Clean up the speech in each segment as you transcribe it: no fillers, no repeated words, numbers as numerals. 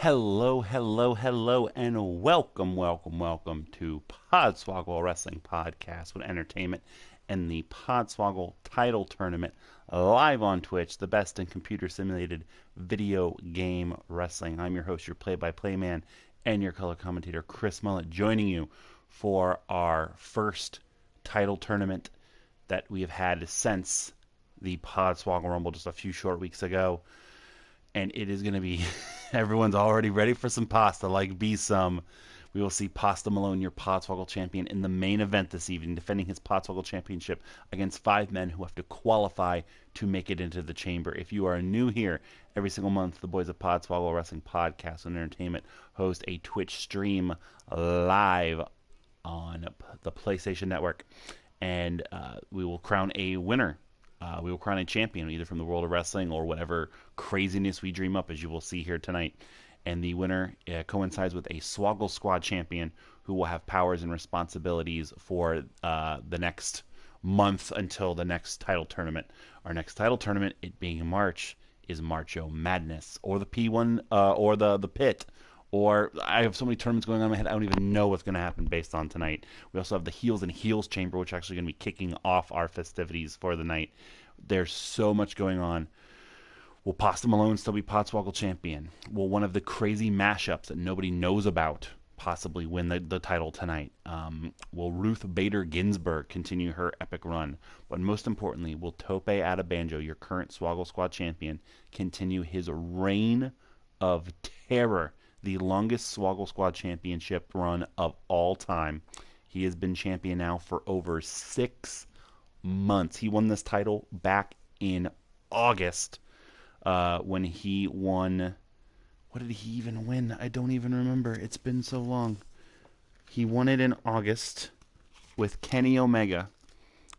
Hello, hello, hello, and welcome to Podswoggle Wrestling Podcast with entertainment and the Podswoggle Title Tournament live on Twitch, the best in computer simulated video game wrestling. I'm your host, your play-by-play man, and your color commentator, Chris Mullet, joining you for our first title tournament that we have had since the Podswoggle Rumble just a few short weeks ago. And it is going to be everyone's already ready for some pasta, like be some. We will see Pasta Malone, your Podswoggle champion, in the main event this evening, defending his Podswoggle championship against 5 men who have to qualify to make it into the chamber. If you are new here, every single month, the boys of Podswoggle Wrestling Podcast and Entertainment host a Twitch stream live on the PlayStation Network, and we will crown a winner. We will crown a champion, either from the world of wrestling or whatever craziness we dream up, as you will see here tonight. And the winner coincides with a Swoggle Squad champion who will have powers and responsibilities for the next month until the next title tournament. Our next title tournament, it being in March, is Marcho Madness, or the P1, or the Pit. Or I have so many tournaments going on in my head, I don't even know what's going to happen based on tonight. We also have the Heels and Heels Chamber, which is actually going to be kicking off our festivities for the night. There's so much going on. Will Pasta Malone still be Podswoggle champion? Will one of the crazy mashups that nobody knows about possibly win the title tonight? Will Ruth Bader Ginsburg continue her epic run? But most importantly, will Tope Atabanjo, your current Swoggle Squad champion, continue his reign of terror? The longest Swoggle Squad championship run of all time. He has been champion now for over 6 months. He won this title back in August when he won. What did he even win? I don't even remember. It's been so long. He won it in August with Kenny Omega,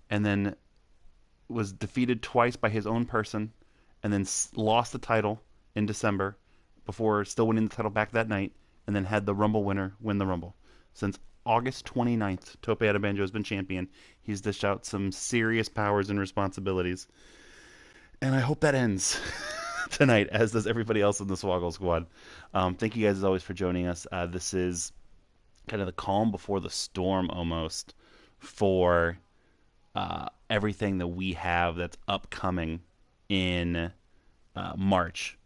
and then was defeated twice by his own person, and then lost the title in December before still winning the title back that night, and then had the Rumble winner win the Rumble. Since August 29th, Tope Atabanjo has been champion. He's dished out some serious powers and responsibilities. And I hope that ends tonight, as does everybody else in the Swoggle Squad. Thank you guys, as always, for joining us. This is kind of the calm before the storm, almost, for everything that we have that's upcoming in March.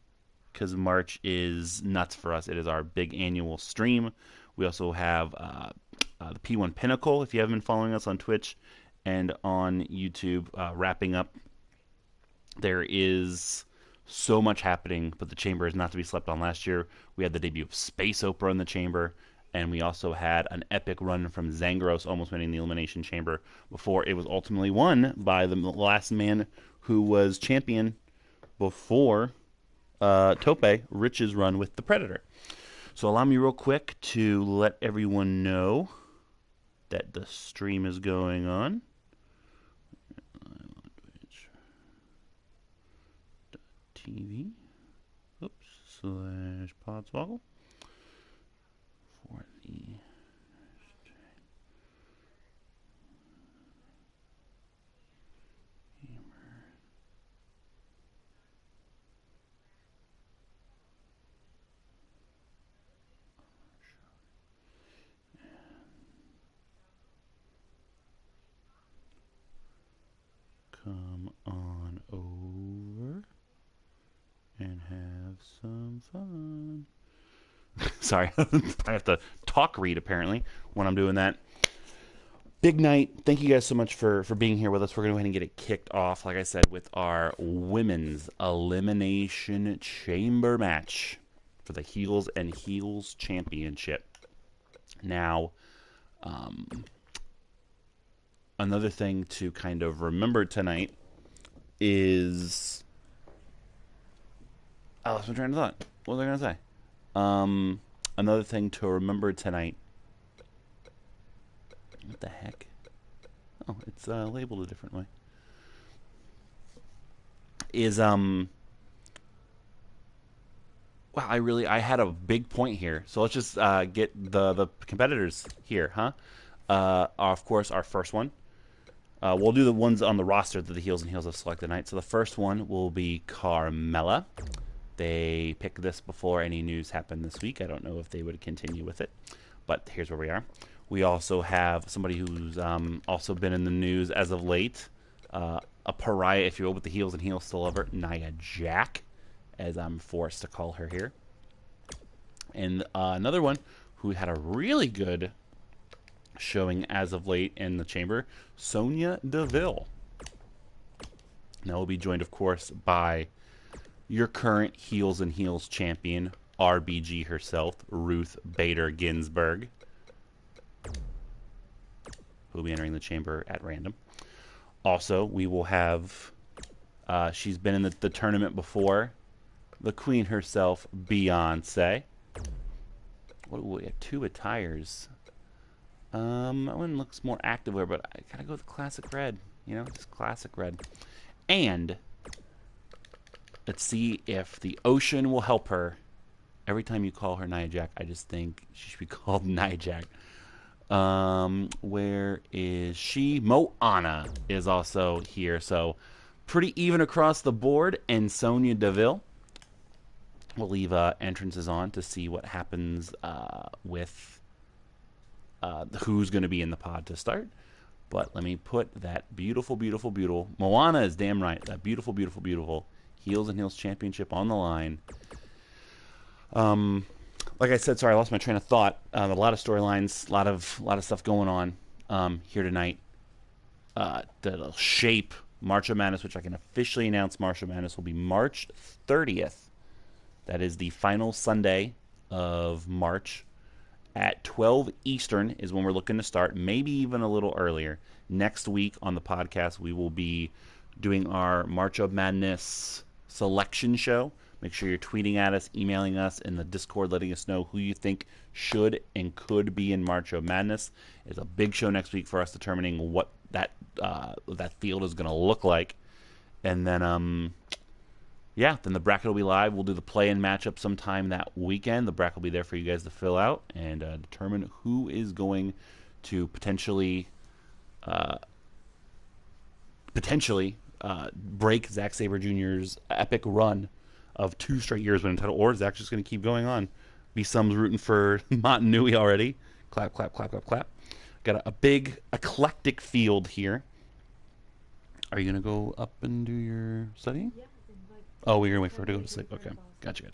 Because March is nuts for us. It is our big annual stream. We also have the P1 Pinnacle, if you haven't been following us on Twitch and on YouTube, wrapping up. There is so much happening, but the Chamber is not to be slept on. Last year, we had the debut of Space Opera in the Chamber, and we also had an epic run from Zangros, almost winning the Elimination Chamber, before it was ultimately won by the last man who was champion before Tope, Rich's run with the Predator. So allow me real quick to let everyone know that the stream is going on. TV. Oops. / Podswoggle. For the come on over and have some fun. Sorry, I have to talk read apparently when I'm doing that. Big night. Thank you guys so much for being here with us. We're going to go ahead and get it kicked off, like I said, with our women's Elimination Chamber match for the Heels and Heels Championship. Now, another thing to kind of remember tonight is... I lost my train of thought. What was I going to say? Another thing to remember tonight... What the heck? Oh, it's labeled a different way. Is, wow, I had a big point here. So let's just get the competitors here, huh? Of course, our first one. We'll do the ones on the roster that the Heels and Heels have selected tonight. So the first one will be Carmella. They picked this before any news happened this week. I don't know if they would continue with it, but here's where we are. We also have somebody who's also been in the news as of late, a pariah, if you will, with the heels and heels still over, Nia Jax, as I'm forced to call her here. And another one who had a really good showing as of late in the chamber, Sonya Deville. Now we'll be joined, of course, by your current heels and heels champion, RBG herself, Ruth Bader Ginsburg, who will be entering the chamber at random. Also, we will have, she's been in the tournament before, the queen herself, Beyonce. What, we have 2 attires. That one looks more activewear, but I gotta go with classic red. You know, just classic red. And let's see if the ocean will help her. Every time you call her Nia Jax, I just think she should be called Nia Jax. Where is she? Moana is also here, so pretty even across the board. And Sonya Deville. We'll leave entrances on to see what happens with who's going to be in the pod to start. But let me put that beautiful, beautiful, beautiful, Moana is damn right, that beautiful, beautiful, beautiful Heels and Heels Championship on the line. Like I said, sorry, I lost my train of thought. A lot of storylines, a lot of stuff going on here tonight that'll shape March of Madness, which I can officially announce March of Madness will be March 30th. That is the final Sunday of March. At 12 Eastern is when we're looking to start, maybe even a little earlier. Next week on the podcast, we will be doing our March of Madness selection show. Make sure you're tweeting at us, emailing us in the Discord, letting us know who you think should and could be in March of Madness. It's a big show next week for us determining what that field is going to look like. And then, then the bracket will be live. We'll do the play-in matchup sometime that weekend. The bracket will be there for you guys to fill out and determine who is going to potentially break Zack Sabre Jr.'s epic run of 2 straight years winning title, or Zach's just going to keep going on. B-Sum's rooting for Montanui already. Clap, clap, clap, clap, clap. Got a big eclectic field here. Are you going to go up and do your studying? Yeah. Oh, we're going to wait for her to go to sleep. Okay. Gotcha.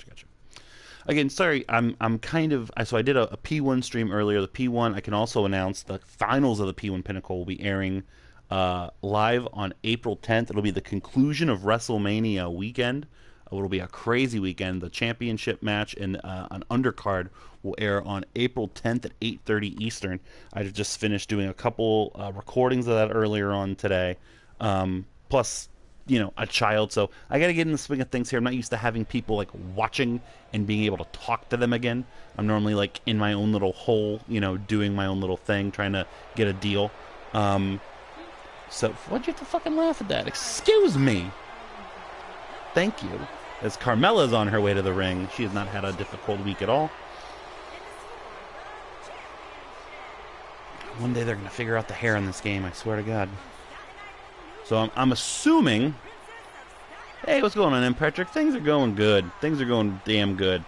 Again, sorry, I'm kind of... So I did a P1 stream earlier. The P1, I can also announce the finals of the P1 Pinnacle will be airing live on April 10th. It'll be the conclusion of WrestleMania weekend. It'll be a crazy weekend. The championship match and an undercard will air on April 10th at 8:30 Eastern. I just finished doing a couple recordings of that earlier on today. Plus, a child. So I got to get in the swing of things here. I'm not used to having people like watching and being able to talk to them again. I'm normally like in my own little hole, doing my own little thing, trying to get a deal. So why'd you have to fucking laugh at that? Excuse me. Thank you. As Carmella's on her way to the ring, she has not had a difficult week at all. One day they're going to figure out the hair in this game, I swear to God. So I'm assuming... Hey, what's going on, M. Patrick? Things are going good. Things are going damn good.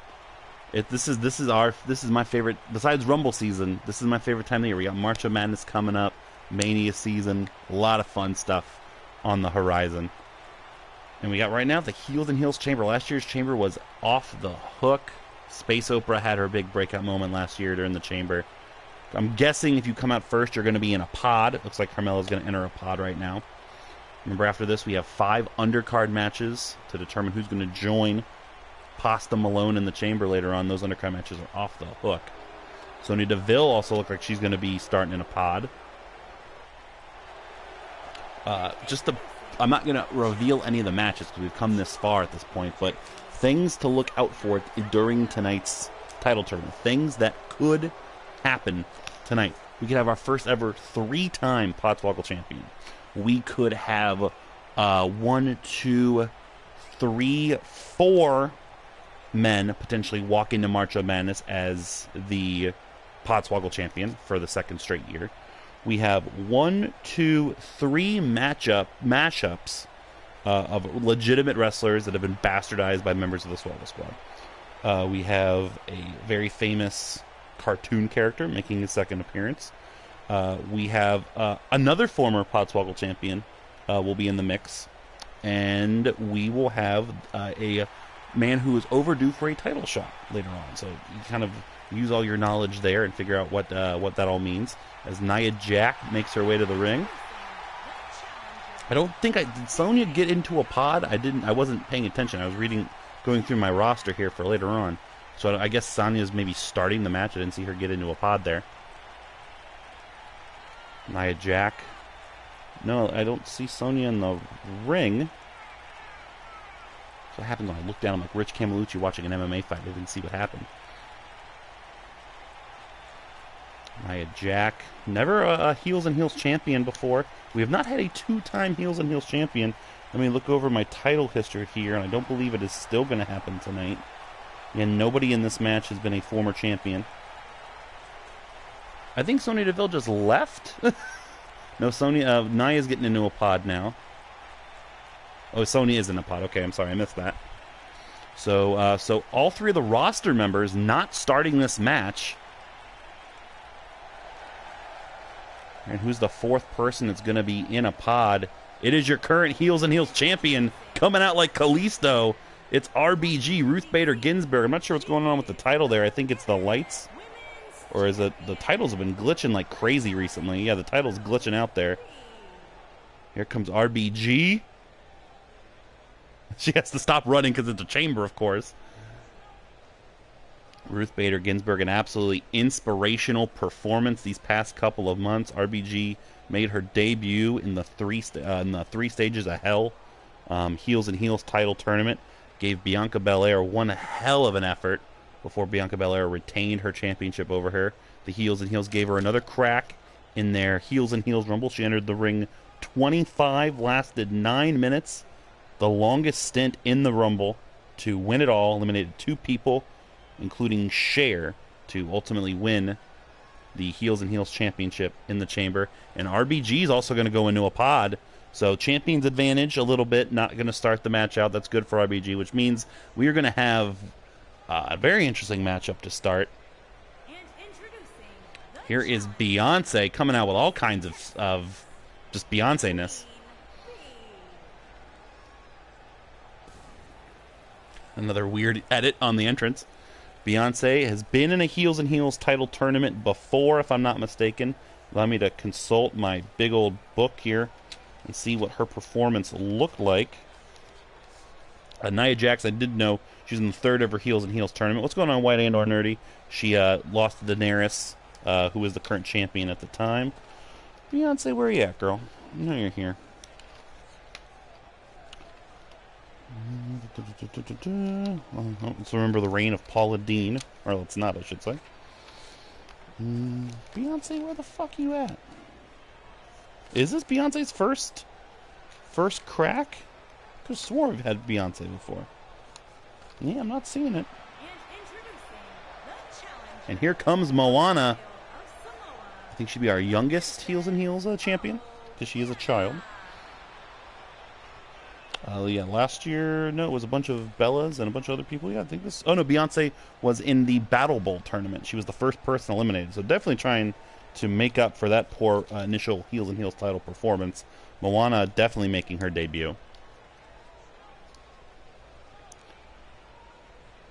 This is my favorite, besides Rumble season, this is my favorite time of the year. We got March of Madness coming up, Mania season, a lot of fun stuff on the horizon. And we got right now the Heels and Heels Chamber. Last year's Chamber was off the hook. Space Opera had her big breakout moment last year during the Chamber. I'm guessing if you come out first, you're going to be in a pod. It looks like Carmella's going to enter a pod right now. Remember, after this, we have 5 undercard matches to determine who's going to join Pasta Malone in the Chamber later on. Those undercard matches are off the hook. Sonya Deville also looks like she's going to be starting in a pod. I'm not going to reveal any of the matches because we've come this far at this point, but things to look out for during tonight's title tournament. Things that could happen tonight. We could have our first ever 3-time Podswoggle champion. We could have 1, 2, 3, 4 men potentially walk into March of Madness as the Podswoggle champion for the 2nd straight year. We have 1, 2, 3 mashups of legitimate wrestlers that have been bastardized by members of the Swoggle Squad. We have a very famous cartoon character making his second appearance. We have another former Podswoggle champion will be in the mix. And we will have a man who is overdue for a title shot later on. So you kind of use all your knowledge there and figure out what that all means. As Nia Jax makes her way to the ring. I don't think did Sonya get into a pod? I wasn't paying attention. I was going through my roster here for later on. So I guess Sonya's maybe starting the match. I didn't see her get into a pod there. Nia Jax. No, I don't see Sonya in the ring. That's what happens when I look down. I'm like Rich Camelucci watching an MMA fight. I didn't see what happened. Nia Jax. Never a Heels and Heels champion before. We have not had a two-time Heels and Heels champion. Let me look over my title history here, and I don't believe it is still going to happen tonight. And nobody in this match has been a former champion. I think Sonya Deville just left. No, Nia's getting into a pod now. Oh, Sonya is in a pod. Okay, I'm sorry, I missed that. So all three of the roster members not starting this match. And who's the fourth person that's going to be in a pod? It is your current Heels and Heels champion coming out like Kalisto. It's RBG, Ruth Bader Ginsburg. I'm not sure what's going on with the title there. I think it's the lights. Or is it the titles have been glitching like crazy recently? Yeah, the title's glitching out there. Here comes RBG. She has to stop running because it's a chamber, of course. Ruth Bader Ginsburg, an absolutely inspirational performance these past couple of months. RBG made her debut in the three stages of hell, Heels and Heels title tournament. Gave Bianca Belair one hell of an effort before Bianca Belair retained her championship over her. The Heels and Heels gave her another crack in their Heels and Heels Rumble. She entered the ring 25, lasted 9 minutes, the longest stint in the Rumble to win it all. Eliminated 2 people, including Cher, to ultimately win the Heels and Heels Championship in the chamber. And RBG is also going to go into a pod. So champion's advantage a little bit, not going to start the match out. That's good for RBG, which means we are going to have a very interesting matchup to start. Here is Beyonce coming out with all kinds of just Beyonce-ness. Another weird edit on the entrance. Beyonce has been in a Heels and Heels title tournament before, if I'm not mistaken. Allow me to consult my big old book here and see what her performance looked like. Nia Jax, I did know she was in the third of her Heels and Heels tournament. What's going on, White and or Nerdy? She lost to Daenerys, who was the current champion at the time. Beyonce, where are you at, girl? I know you're here. Let's remember the reign of Paula Deen. Or let's not, I should say. Beyonce, where the fuck you at? Is this Beyonce's first crack? I could have swore we've had Beyonce before. Yeah, I'm not seeing it. And here comes Moana. I think she'd be our youngest Heels and Heels champion, because she is a child. Yeah, last year, no, it was a bunch of Bellas and a bunch of other people. Yeah, I think this... Oh, no, Beyonce was in the Battle Bowl tournament. She was the first person eliminated. So definitely trying to make up for that poor initial Heels and Heels title performance. Moana definitely making her debut.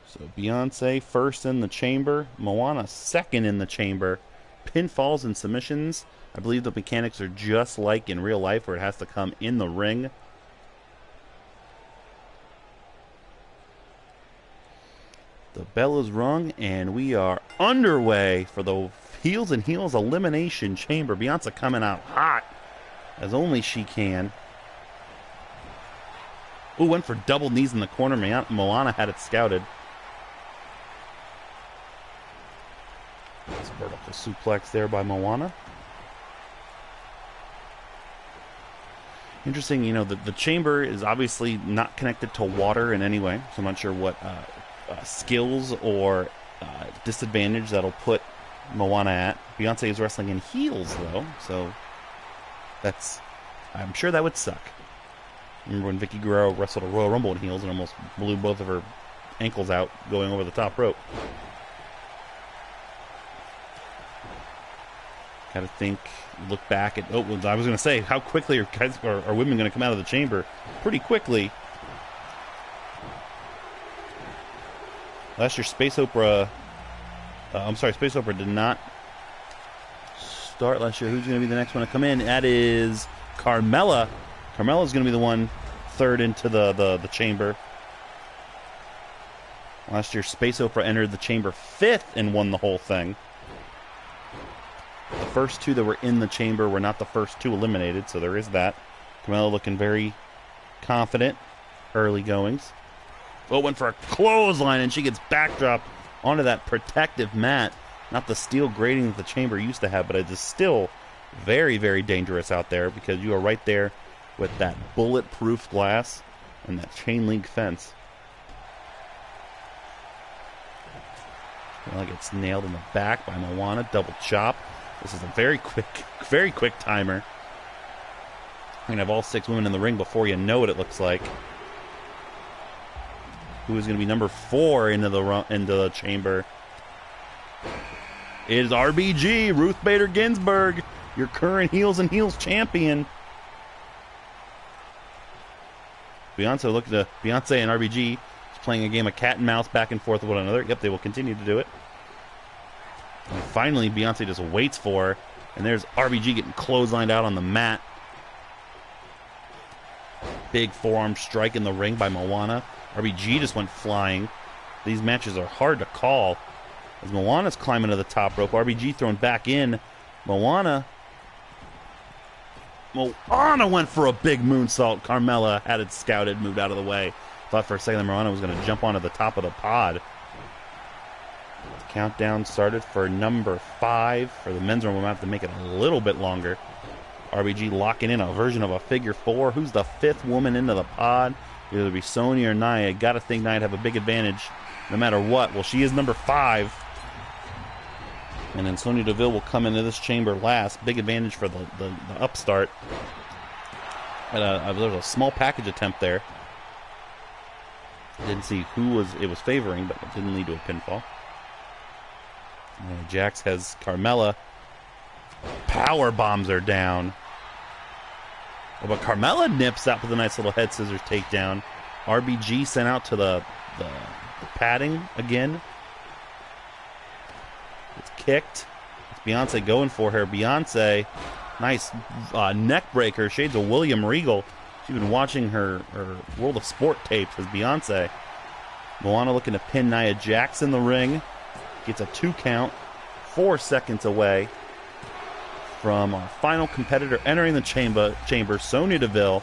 So Beyonce first in the chamber. Moana second in the chamber. Pinfalls and submissions. I believe the mechanics are just like in real life, where it has to come in the ring. The bell is rung, and we are underway for the Heels and Heels Elimination Chamber. Beyonce coming out hot, as only she can. Ooh, went for double knees in the corner. Moana had it scouted. Nice vertical suplex there by Moana. Interesting, you know, the chamber is obviously not connected to water in any way, so I'm not sure what... skills or disadvantage that'll put Moana at. Beyonce is wrestling in heels, though, so I'm sure that would suck. Remember when Vicky Guerrero wrestled a Royal Rumble in heels and almost blew both of her ankles out going over the top rope? Gotta think, look back at... Oh, I was going to say, how quickly are women going to come out of the chamber? Pretty quickly. Last year, Space Opera... Space Opera did not start last year. Who's going to be the next one to come in? That is Carmella. Carmella's going to be the one third into the chamber. Last year, Space Opera entered the chamber fifth and won the whole thing. The first two that were in the chamber were not the first two eliminated, so there is that. Carmella looking very confident. Early goings. Oh, went for a clothesline, and she gets backdropped onto that protective mat. Not the steel grating that the chamber used to have, but it is still very, very dangerous out there because you are right there with that bulletproof glass and that chain link fence. Well, it gets nailed in the back by Moana. Double chop. This is a very quick timer. We're going to have all 6 women in the ring before you know it looks like. Who is going to be number 4 into the chamber? It is RBG, Ruth Bader Ginsburg, your current Heels and Heels champion. Beyonce and RBG is playing a game of cat and mouse back and forth with one another. Yep, they will continue to do it. And finally, Beyonce just waits for her, and there's RBG getting clotheslined out on the mat. Big forearm strike in the ring by Moana. RBG just went flying. These matches are hard to call. As Moana's climbing to the top rope, RBG thrown back in. Moana went for a big moonsault. Carmella had it scouted, moved out of the way. Thought for a second that Moana was going to jump onto the top of the pod. The countdown started for number 5. For the men's room, we'll have to make it a little bit longer. RBG locking in a version of a figure 4. Who's the 5th woman into the pod? Either be Sonya or Nia. Gotta think Nia'd have a big advantage no matter what. Well, she is number 5. And then Sonya Deville will come into this chamber last. Big advantage for the upstart. But there was a small package attempt there. Didn't see who it was favoring, but it didn't lead to a pinfall. Jax has Carmella. Power bombs her down. Oh, but Carmella nips out with a nice little head scissors takedown. RBG sent out to the padding again. It's kicked. It's Beyonce going for her. Beyonce, nice neck breaker. Shades of William Regal. She's been watching her World of Sport tapes as Beyonce. Moana looking to pin Nia Jax in the ring. Gets a 2 count. 4 seconds away from our final competitor entering the chamber, Sonya Deville.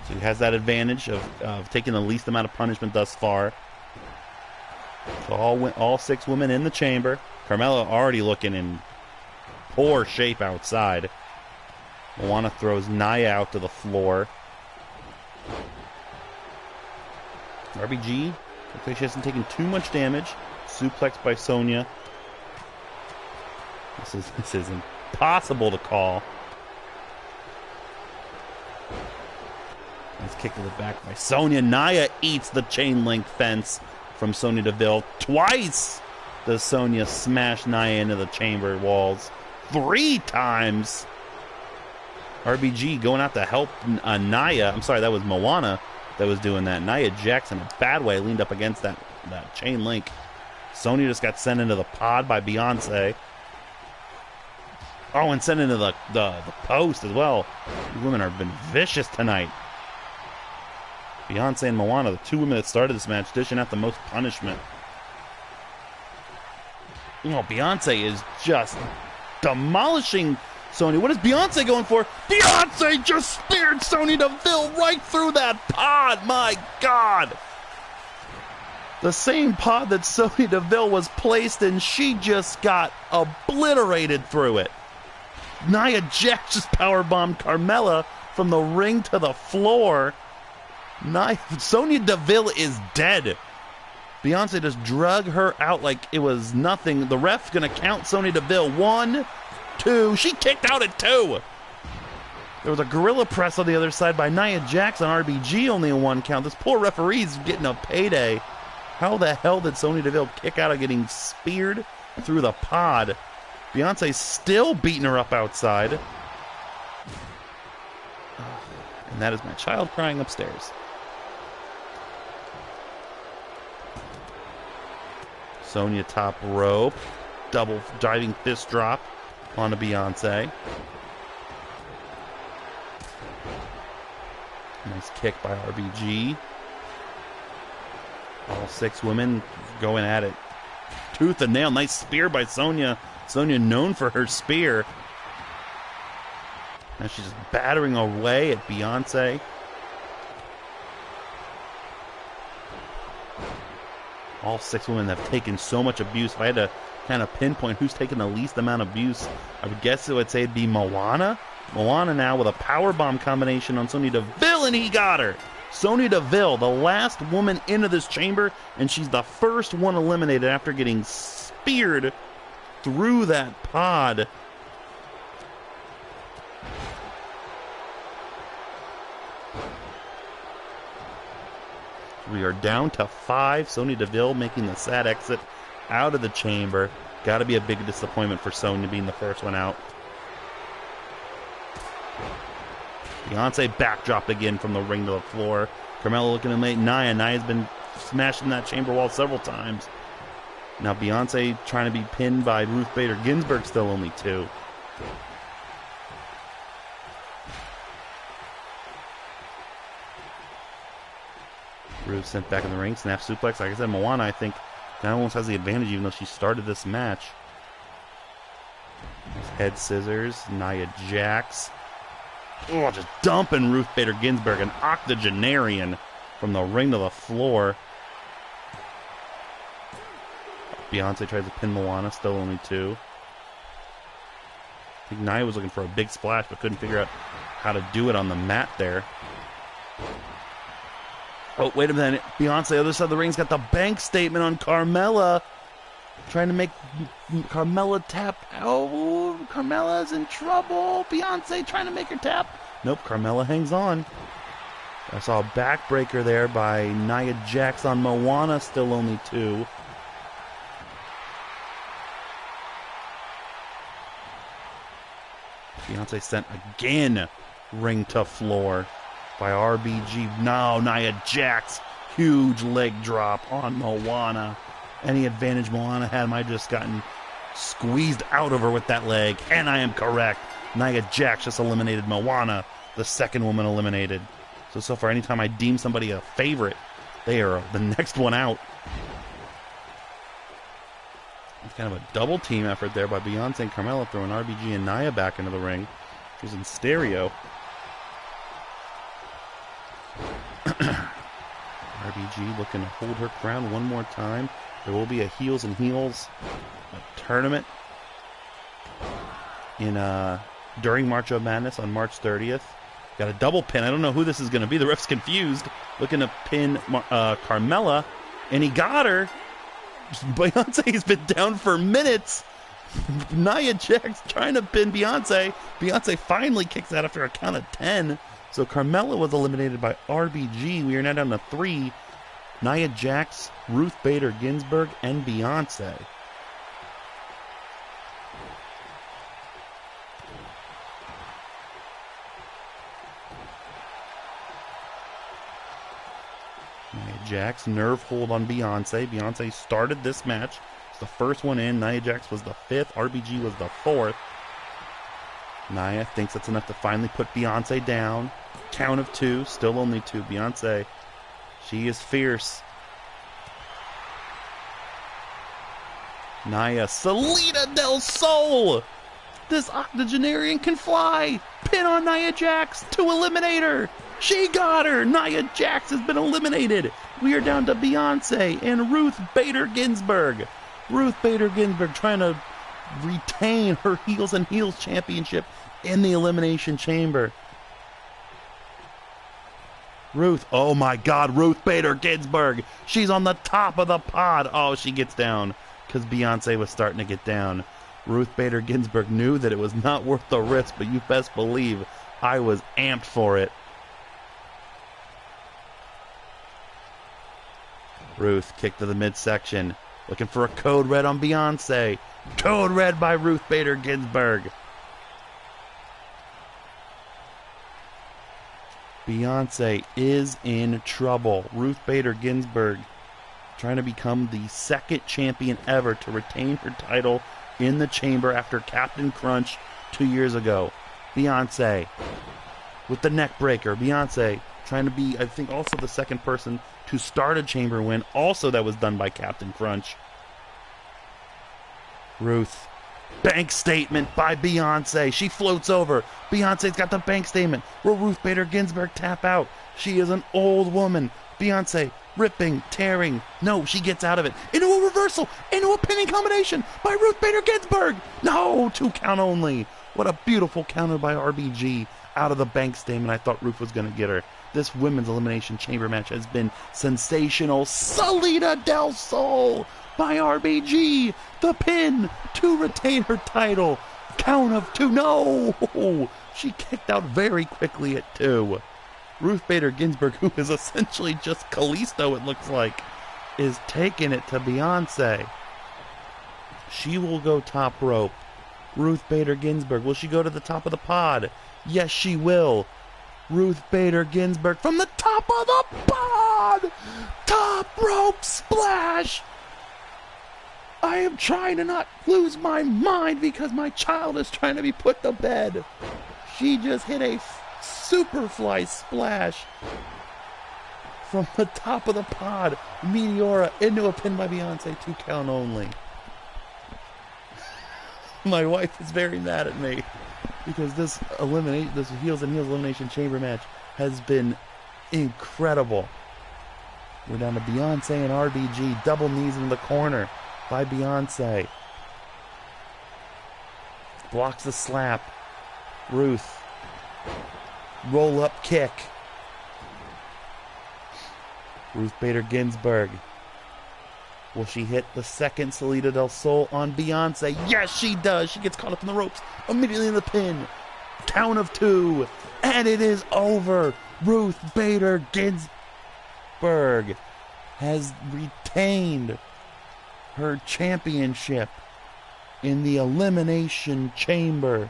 So he has that advantage of taking the least amount of punishment thus far. So all 6 women in the chamber. Carmella already looking in poor shape outside. Moana throws Nia out to the floor. RBG, looks like she hasn't taken too much damage. Suplex by Sonya. This is impossible to call. Nice kick to the back by Sonya. Nia eats the chain link fence from Sonya Deville. Twice does Sonya smash Nia into the chamber walls. 3 times. RBG going out to help Nia. I'm sorry, that was Moana that was doing that. Nia Jax in a bad way leaned up against that chain link. Sonya just got sent into the pod by Beyonce. Oh, and sent into the post as well. These women have been vicious tonight. Beyonce and Moana, the 2 women that started this match, dishing out the most punishment. Beyonce is just demolishing Sonya. What is Beyonce going for? Beyonce just speared Sonya Deville right through that pod. My God. The same pod that Sonya Deville was placed in, she just got obliterated through it. Nia Jax just powerbombed Carmella from the ring to the floor. Sonya Deville is dead. Beyonce just drug her out like it was nothing. The ref's going to count Sonya Deville. 1, 2. She kicked out at 2. There was a gorilla press on the other side by Nia Jax on RBG, only a 1 count. This poor referee's getting a payday. How the hell did Sonya Deville kick out of getting speared through the pod? Beyonce still beating her up outside. And that is my child crying upstairs. Sonya top rope. Double diving fist drop onto Beyonce. Nice kick by RBG. All 6 women going at it. Tooth and nail. Nice spear by Sonya. Sonya known for her spear. Now she's just battering away at Beyonce. All 6 women have taken so much abuse. If I had to kind of pinpoint who's taken the least amount of abuse, I would guess it would say it'd be Moana. Moana now with a powerbomb combination on Sonya Deville, and he got her. Sonya Deville, the last woman into this chamber, and she's the first one eliminated after getting speared through that pod. We are down to 5. Sonya Deville making the sad exit out of the chamber. Got to be a big disappointment for Sonya being the first one out. Beyonce backdropped again from the ring to the floor. Carmella looking to make Nia. Nia's been smashing that chamber wall several times. Now Beyonce trying to be pinned by Ruth Bader Ginsburg, still only 2. Ruth sent back in the ring, snap suplex. Like I said, Moana, I think, now almost has the advantage even though she started this match. Head scissors, Nia Jax. Oh, just dumping Ruth Bader Ginsburg, an octogenarian, from the ring to the floor. Beyonce tries to pin Moana, still only 2. I think Nia was looking for a big splash, but couldn't figure out how to do it on the mat there. Oh, wait a minute. Beyonce, other side of the ring's got the bank statement on Carmella. Trying to make Carmella tap. Oh, Carmella's in trouble. Beyonce trying to make her tap. Nope, Carmella hangs on. I saw a backbreaker there by Nia Jax on Moana, still only 2. Beyonce sent again. Ring to floor by RBG. No, Nia Jax. Huge leg drop on Moana. Any advantage Moana had might have just gotten squeezed out of her with that leg. And I am correct. Nia Jax just eliminated Moana, the second woman eliminated. So far, anytime I deem somebody a favorite, they are the next one out. It's kind of a double team effort there by Beyonce and Carmella, throwing RBG and Nia back into the ring. She was in stereo. RBG looking to hold her crown one more time. There will be a Heels and Heels tournament in during March of Madness on March 30th. Got a double pin. I don't know who this is going to be. The ref's confused. Looking to pin Carmella, and he got her. Beyonce's been down for minutes. Nia Jax trying to pin Beyonce. Beyonce finally kicks out after a count of 10. So Carmella was eliminated by RBG. We are now down to 3. Nia Jax, Ruth Bader Ginsburg, and Beyonce. Nia Jax, nerve hold on Beyonce. Beyonce started this match. It's the first one in. Nia Jax was the 5th. RBG was the 4th. Nia thinks that's enough to finally put Beyonce down. Count of 2. Still only 2. Beyonce, she is fierce. Nia, Salida del Sol. This octogenarian can fly. Pin on Nia Jax to eliminate her. She got her. Nia Jax has been eliminated. We are down to Beyonce and Ruth Bader Ginsburg. Ruth Bader Ginsburg trying to retain her Heels and Heels championship in the Elimination Chamber. Ruth, oh my God, Ruth Bader Ginsburg. She's on the top of the pod. Oh, she gets down because Beyonce was starting to get down. Ruth Bader Ginsburg knew that it was not worth the risk, but you best believe I was amped for it. Ruth kicked to the midsection. Looking for a code red on Beyonce. Code red by Ruth Bader Ginsburg. Beyonce is in trouble. Ruth Bader Ginsburg trying to become the second champion ever to retain her title in the chamber after Captain Crunch 2 years ago. Beyonce with the neck breaker. Beyonce trying to be, I think, also the second person to start a chamber win. Also that was done by Captain Crunch. Ruth. Bank statement by Beyonce. She floats over. Beyonce's got the bank statement. Will Ruth Bader Ginsburg tap out? She is an old woman. Beyonce ripping, tearing. No, she gets out of it. Into a reversal. Into a pinning combination by Ruth Bader Ginsburg. No, 2 count only. What a beautiful counter by RBG out of the bank statement. I thought Ruth was going to get her. This women's elimination chamber match has been sensational. Salida del Sol by RBG. The pin to retain her title. Count of 2. No! She kicked out very quickly at 2. Ruth Bader Ginsburg, who is essentially just Kalisto, it looks like, is taking it to Beyonce. She will go top rope. Ruth Bader Ginsburg, will she go to the top of the pod? Yes, she will. Ruth Bader Ginsburg from the top of the pod! Top rope splash! I am trying to not lose my mind because my child is trying to be put to bed. She just hit a superfly splash from the top of the pod. Meteora into a pin by Beyonce. 2 count only. My wife is very mad at me because this Heels and Heels Elimination Chamber match has been incredible. We're down to Beyonce and RBG. Double knees in the corner by Beyonce. Blocks the slap. Ruth. Roll up kick. Ruth Bader Ginsburg. Will she hit the second Salida del Sol on Beyonce? Yes, she does. She gets caught up in the ropes. Immediately in the pin. Count of 2. And it is over. Ruth Bader Ginsburg has retained her championship in the Elimination Chamber.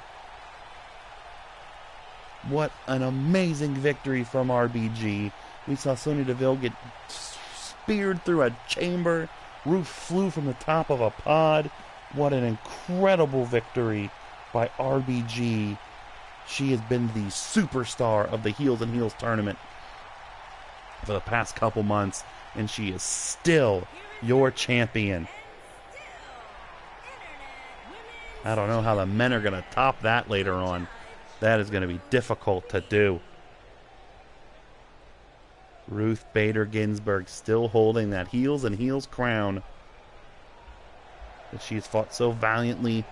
What an amazing victory from RBG. We saw Sonya Deville get speared through a chamber. Ruth flew from the top of a pod. What an incredible victory by RBG. She has been the superstar of the Heels and Heels tournament for the past couple months, and she is still your champion. I don't know how the men are going to top that later on. That is going to be difficult to do. Ruth Bader Ginsburg still holding that Heels and Heels crown that she's fought so valiantly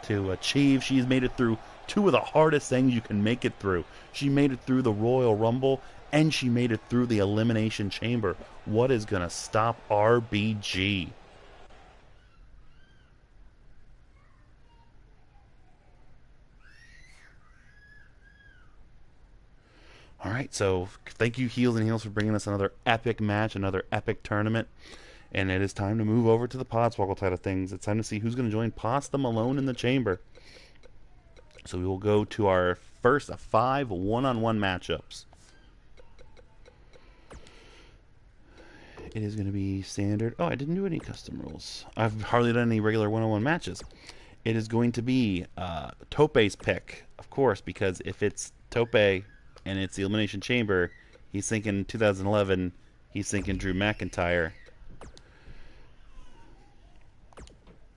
to achieve. She's made it through 2 of the hardest things you can make it through. She made it through the Royal Rumble, and she made it through the Elimination Chamber. What is going to stop RBG? All right, so thank you, Heels and Heels, for bringing us another epic match, another epic tournament. And it is time to move over to the Podswoggle side of things. It's time to see who's going to join Pasta Malone in the chamber. So we will go to our first of 5 one-on-one matchups. It is going to be standard. Oh, I didn't do any custom rules. I've hardly done any regular one-on-one matches. It is going to be Tope's pick, of course, because if it's Tope and it's the Elimination Chamber, he's thinking 2011, he's thinking Drew McIntyre.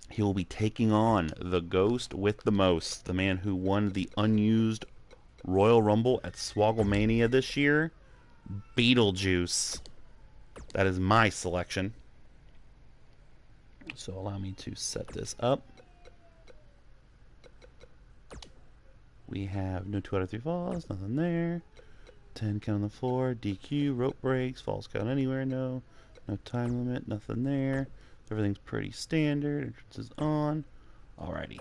He will be taking on the Ghost with the most, the man who won the unused Royal Rumble at Swogglemania this year, Beetlejuice. That is my selection. So allow me to set this up. We have no 2 out of 3 falls, nothing there. 10 count on the floor, DQ, rope breaks, falls count anywhere, no. No time limit, nothing there. Everything's pretty standard. Entrance is on. Alrighty.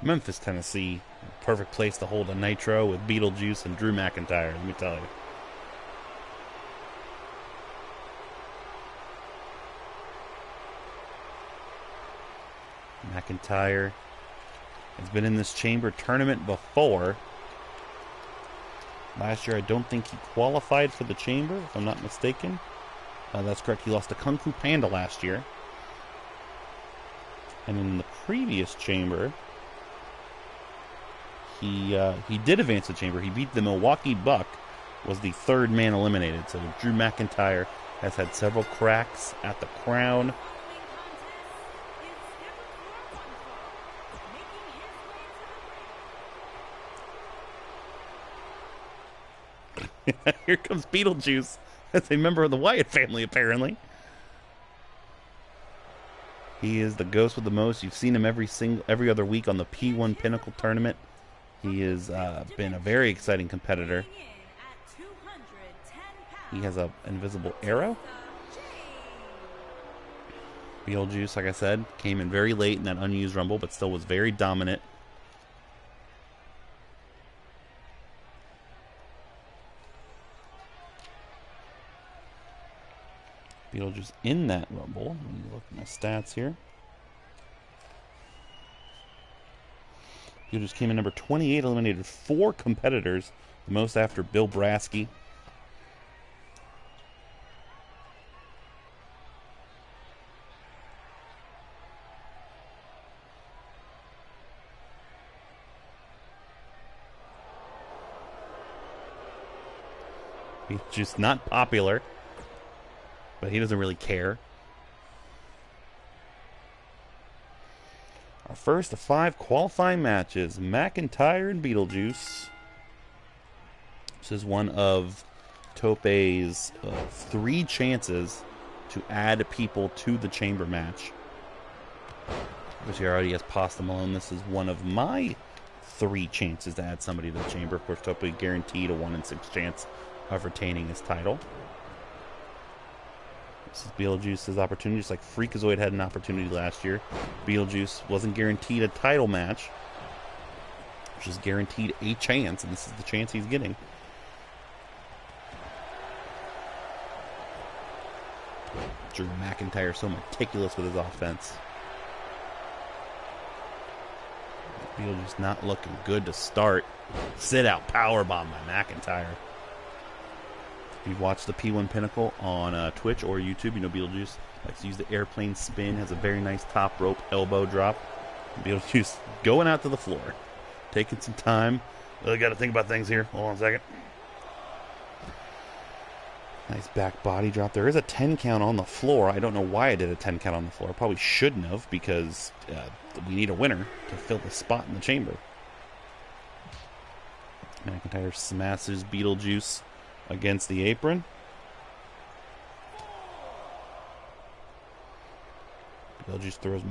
Memphis, Tennessee. Perfect place to hold a Nitro with Beetlejuice and Drew McIntyre, let me tell you. McIntyre has been in this chamber tournament before. Last year, I don't think he qualified for the chamber, if I'm not mistaken. That's correct. He lost to Kung Fu Panda last year. And in the previous chamber, he did advance the chamber. He beat the Milwaukee Buck, was the third man eliminated. So Drew McIntyre has had several cracks at the crown. Here comes Beetlejuice as a member of the Wyatt family, apparently. He is the ghost with the most. You've seen him every other week on the P1 Pinnacle tournament. He has been a very exciting competitor. He has an invisible arrow. Beetlejuice, like I said, came in very late in that unused Rumble, but still was very dominant. Beetlejuice in that Rumble. Let me look at my stats here. Beetlejuice came in number 28, eliminated 4 competitors, the most after Bill Brasky. Beetlejuice not popular, but he doesn't really care. Our first of 5 qualifying matches, McIntyre and Beetlejuice. This is one of Tope's 3 chances to add people to the chamber match. Which he already has Pasta Malone. This is one of my 3 chances to add somebody to the chamber. Of course, Tope guaranteed a 1 in 6 chance of retaining his title. This is Beetlejuice's opportunity, just like Freakazoid had an opportunity last year. Beetlejuice wasn't guaranteed a title match, which is guaranteed a chance, and this is the chance he's getting. Drew McIntyre so meticulous with his offense. Beetlejuice not looking good to start. Sit out powerbomb by McIntyre. If you've watched the P1 Pinnacle on Twitch or YouTube, you know Beetlejuice likes to use the airplane spin, has a very nice top rope elbow drop. Beetlejuice going out to the floor, taking some time. Really got to think about things here. Hold on a second. Nice back body drop. There is a 10 count on the floor. I don't know why I did a 10 count on the floor. I probably shouldn't have, because we need a winner to fill the spot in the chamber. McIntyre smashes Beetlejuice against the apron. Beetlejuice throws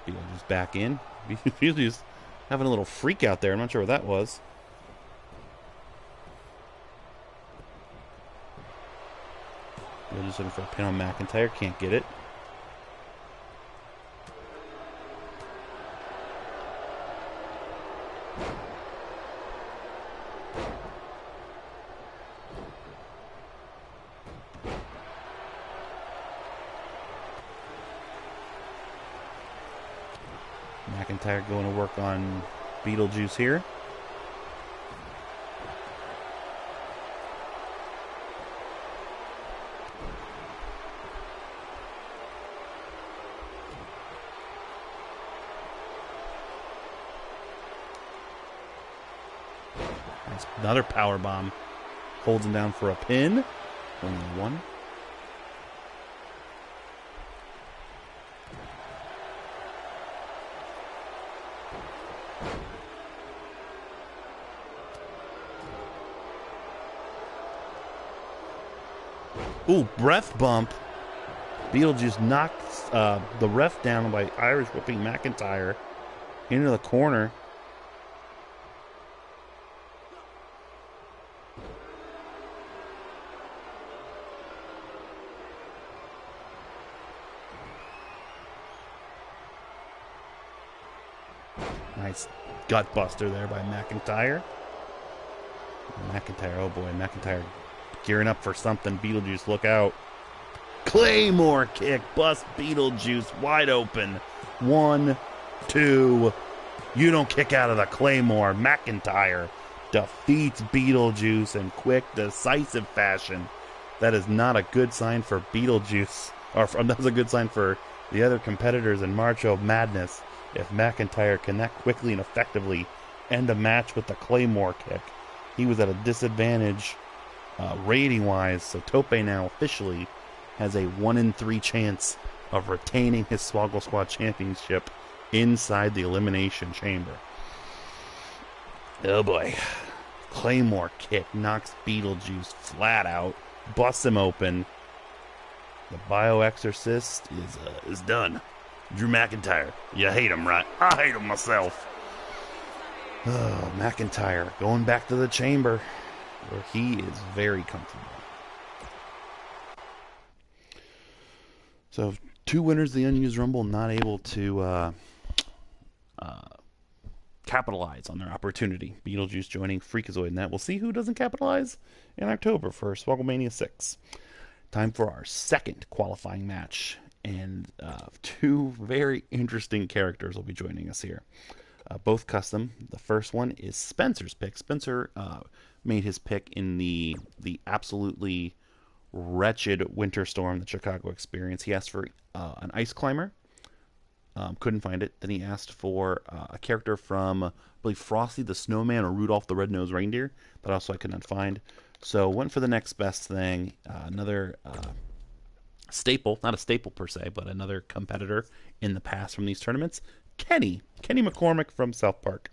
Beetlejuice back in. Beetlejuice having a little freak out there. I'm not sure what that was. Beetlejuice looking for a pin on McIntyre. Can't get it. McIntyre going to work on Beetlejuice here. Nice, another power bomb. Holds him down for a pin. Only 1. Ooh, breath bump. Beetlejuice knocks the ref down by Irish whipping McIntyre into the corner. Nice gut buster there by McIntyre. McIntyre, oh boy, McIntyre gearing up for something. Beetlejuice, look out. Claymore kick, bust Beetlejuice wide open. 1, 2. You don't kick out of the Claymore. McIntyre defeats Beetlejuice in quick, decisive fashion. That is not a good sign for Beetlejuice, or that's a good sign for the other competitors in March of Madness. If McIntyre can that quickly and effectively end a match with the Claymore kick. He was at a disadvantage rating-wise, so Tope now officially has a 1 in 3 chance of retaining his Swoggle Squad Championship inside the Elimination Chamber. Oh boy. Claymore kick knocks Beetlejuice flat out, busts him open. The Bio-Exorcist is done. Drew McIntyre, you hate him, right? I hate him myself. Oh, McIntyre going back to the chamber where he is very comfortable. So 2 winners of the Unused Rumble not able to capitalize on their opportunity. Beetlejuice joining Freakazoid in that. We'll see who doesn't capitalize in October for Swogglemania 6. Time for our second qualifying match. And 2 very interesting characters will be joining us here. Both custom. The first one is Spencer's pick. Spencer made his pick in the absolutely wretched winter storm that Chicago experienced. He asked for an ice climber. Couldn't find it. Then he asked for a character from, I believe, Frosty the Snowman or Rudolph the Red-Nosed Reindeer. That also I could not find. So went for the next best thing. Another staple, not a staple per se, but another competitor in the past from these tournaments. Kenny McCormick from South Park.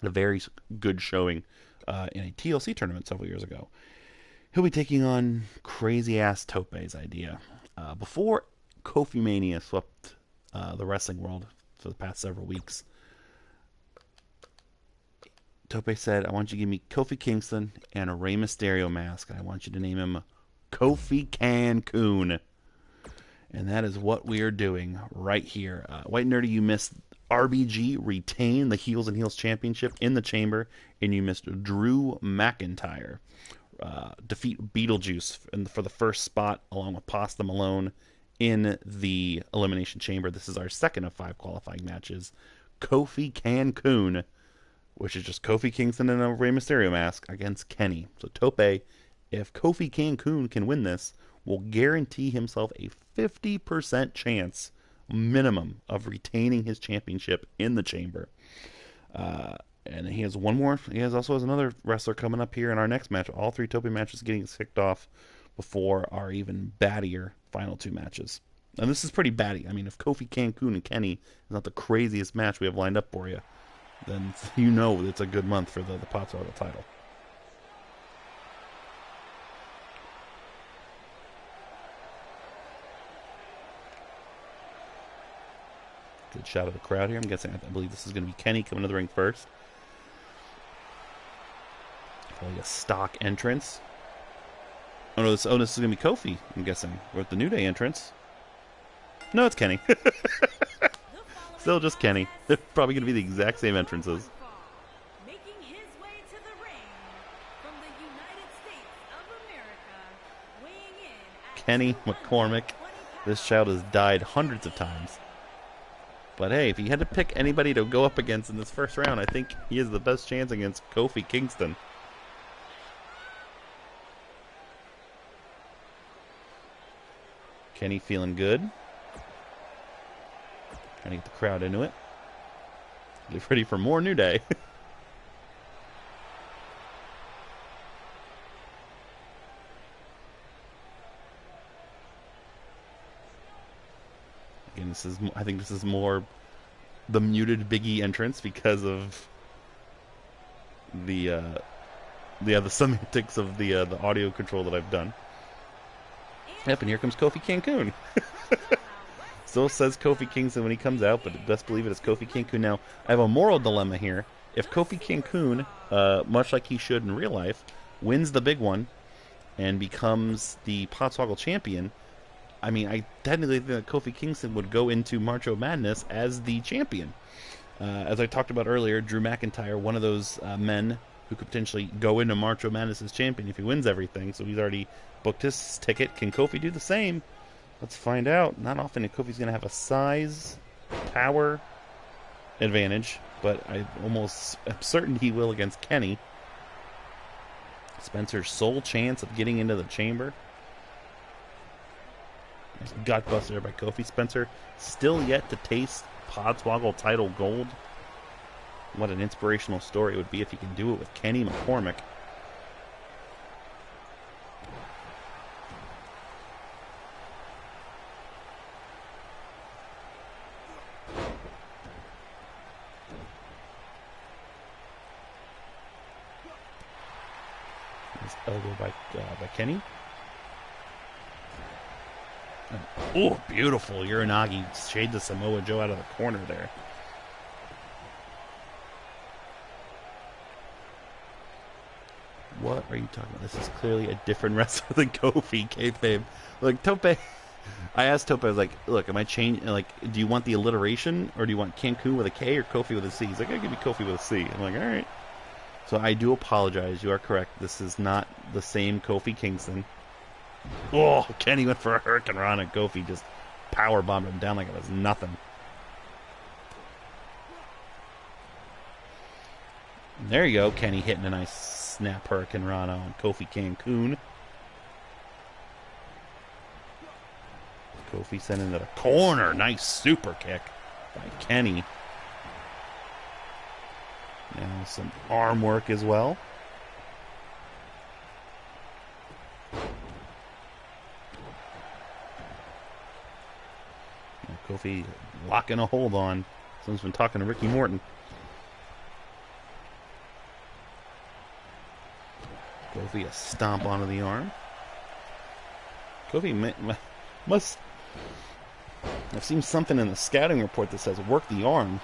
Had a very good showing in a TLC tournament several years ago. He'll be taking on crazy-ass Tope's idea. Before Kofi Mania swept the wrestling world for the past several weeks, Tope said, I want you to give me Kofi Kingston and a Rey Mysterio mask, and I want you to name him Kofi Cancun. And that is what we are doing right here. White Nerdy, you missed RBG retain the Heels and Heels Championship in the chamber, and you missed Drew McIntyre defeat Beetlejuice for the first spot, along with Pasta Malone in the Elimination Chamber. This is our second of 5 qualifying matches. Kofi Cancun, which is just Kofi Kingston in a Rey Mysterio mask, against Kenny. So Tope, if Kofi Cancun can win this, will guarantee himself a 50% chance minimum of retaining his championship in the chamber. And he has one more. He also has another wrestler coming up here in our next match. All 3 Tope matches getting kicked off before our even battier final 2 matches. And this is pretty batty. I mean, if Kofi Cancun and Kenny is not the craziest match we have lined up for you, then you know it's a good month for the Podswoggle title. Good shot of the crowd here. I'm guessing, I believe this is going to be Kenny coming to the ring first. Probably a stock entrance. Oh no, this is going to be Kofi, I'm guessing. We're at the New Day entrance. No, it's Kenny. Still just Kenny. They're probably going to be the exact same entrances. Making his way to the ring from the United States of America, weighing in at Kenny McCormick. This child has died hundreds of times. But hey, if he had to pick anybody to go up against in this first round, I think he has the best chance against Kofi Kingston. Kenny feeling good. Trying to get the crowd into it. Get ready for more New Day. Again, I think this is more the muted Biggie entrance because of the semantics of the audio control that I've done. Yep, and here comes Kofi Cancun. Still says Kofi Kingston when he comes out, but best believe it is Kofi Cancun. Now, I have a moral dilemma here. If Kofi Cancun, much like he should in real life, wins the big one and becomes the Podswoggle champion, I mean, I technically think that Kofi Kingston would go into March of Madness as the champion. As I talked about earlier, Drew McIntyre, one of those men who could potentially go into March Madness as champion if he wins everything. So he's already booked his ticket. Can Kofi do the same? Let's find out. Not often if Kofi's going to have a size, power advantage, but I'm almost certain he will against Kenny. Spencer's sole chance of getting into the chamber. Nice gutbuster by Kofi. Spencer still yet to taste Podswoggle title gold. What an inspirational story it would be if he can do it with Kenny McCormick. Nice elbow by Kenny. Oh, beautiful. Uranagi shade the Samoa Joe out of the corner there. What are you talking about? This is clearly a different wrestler than Kofi, kayfabe. Like, Tope, I asked Tope, I was like, look, am I changing? Like, do you want the alliteration, or do you want Cancun with a K or Kofi with a C? He's like, I'll give you Kofi with a C. I'm like, all right. So I do apologize. You are correct. This is not the same Kofi Kingston. Oh, Kenny went for a Hurricane Rana, and Kofi just power bombed him down like it was nothing. There you go. Kenny hitting a nice snap Hurricane Rana on Kofi Cancun. Kofi sent into the corner. Nice super kick by Kenny. Now some arm work as well. Kofi locking a hold on. Someone's been talking to Ricky Morton. Kofi a stomp onto the arm. Kofi must have seen something in the scouting report that says work the arm.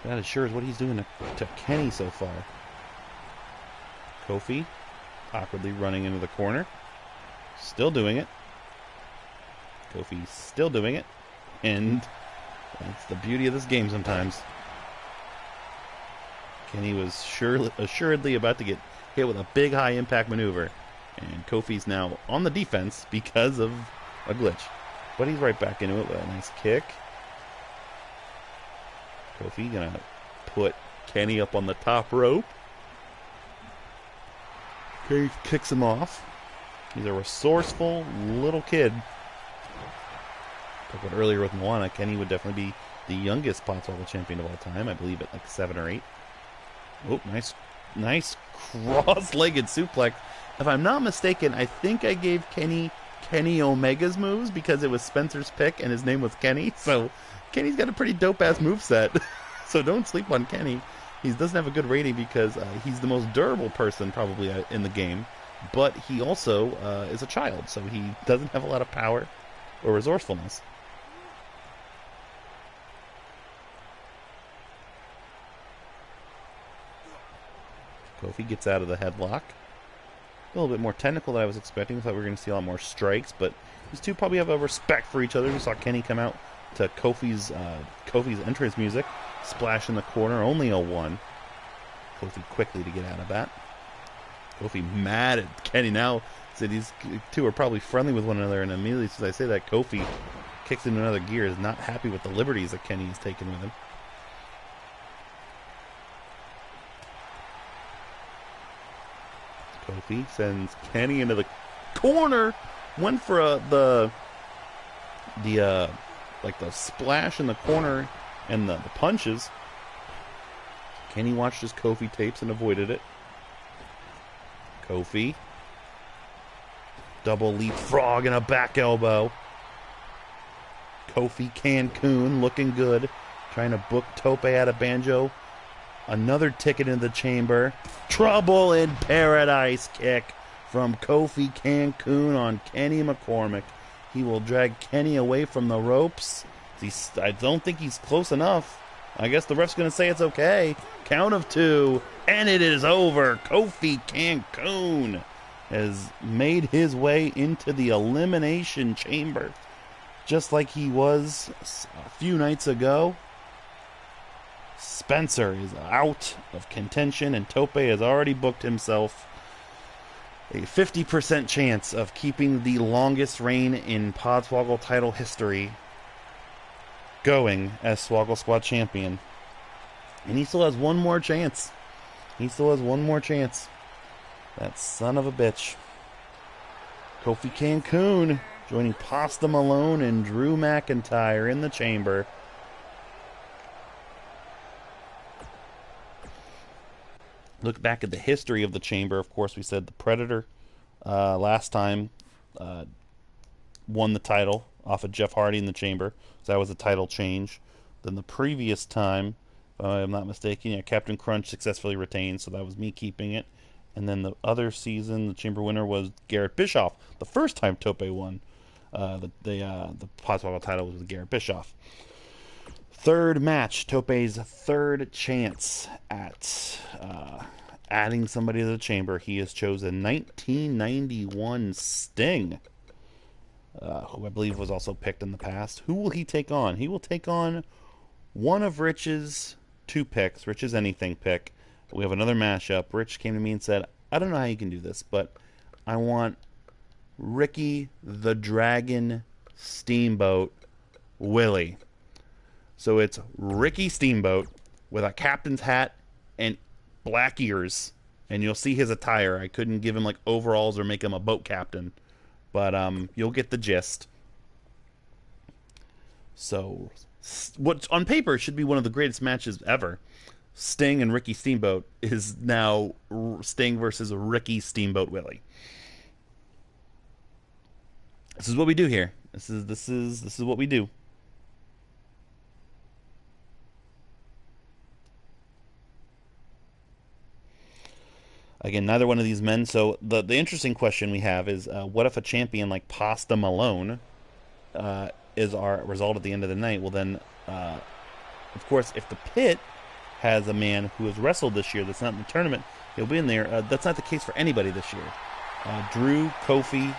That sure is what he's doing to Kenny so far. Kofi awkwardly running into the corner. Still doing it. Kofi's still doing it. And that's the beauty of this game sometimes. Kenny was assuredly about to get hit with a big high-impact maneuver. And Kofi's now on the defense because of a glitch. But he's right back into it with a nice kick. Kofi gonna put Kenny up on the top rope. Kenny kicks him off. He's a resourceful little kid. Talked about earlier with Moana, Kenny would definitely be the youngest Podswoggle champion of all time. I believe at like 7 or 8. Oh, nice cross-legged suplex. If I'm not mistaken, I think I gave Kenny Omega's moves because it was Spencer's pick and his name was Kenny. So Kenny's got a pretty dope-ass moveset. So don't sleep on Kenny. He doesn't have a good rating because he's the most durable person probably in the game. But he also is a child, so he doesn't have a lot of power or resourcefulness. Kofi gets out of the headlock. A little bit more technical than I was expecting. I thought we were going to see a lot more strikes, but these two probably have a respect for each other. We saw Kenny come out to Kofi's entrance music. Splash in the corner, only a 1. Kofi quickly to get out of that. Kofi mad at Kenny now. So these two are probably friendly with one another, and immediately as I say that, Kofi kicks into another gear, is not happy with the liberties that Kenny has taken with him. Kofi sends Kenny into the corner. Went for the splash in the corner and the punches. Kenny watched his Kofi tapes and avoided it. Kofi. Double leapfrog and a back elbow. Kofi Cancun looking good. Trying to book Tope out of Banjo. Another ticket in the chamber. Trouble in Paradise kick from Kofi Cancun on Kenny McCormick. He will drag Kenny away from the ropes. I don't think he's close enough. I guess the ref's going to say it's okay. Count of 2. And it is over. Kofi Cancun has made his way into the Elimination Chamber. Just like he was a few nights ago. Spencer is out of contention, and Tope has already booked himself a 50% chance of keeping the longest reign in Podswoggle title history going as Swoggle Squad champion. And he still has one more chance. That son of a bitch. Kofi Cancun joining Pasta Malone and Drew McIntyre in the chamber. Look back at the history of the chamber. Of course, we said the Predator last time won the title off of Jeff Hardy in the chamber. So that was a title change. Then the previous time, if I'm not mistaken, yeah, Captain Crunch successfully retained, so that was me keeping it. And then the other season, the chamber winner was Garrett Bischoff. The first time Tope won the Podswoggle title was with Garrett Bischoff. Third match, Tope's third chance at adding somebody to the chamber. He has chosen 1991 Sting, who I believe was also picked in the past. Who will he take on? He will take on one of Rich's two picks, Rich's anything pick. We have another mashup. Rich came to me and said, I don't know how you can do this, but I want Ricky the Dragon Steamboat Willie. So it's Ricky Steamboat with a captain's hat and black ears, and you'll see his attire. I couldn't give him like overalls or make him a boat captain, but you'll get the gist. So what on paper should be one of the greatest matches ever, Sting and Ricky Steamboat, is now Sting versus Ricky Steamboat Willie. This is what we do here. This is what we do. Again, neither one of these men. So the interesting question we have is, what if a champion like Pasta Malone is our result at the end of the night? Well, then, of course, if the pit has a man who has wrestled this year that's not in the tournament, he'll be in there. That's not the case for anybody this year. Drew, Kofi,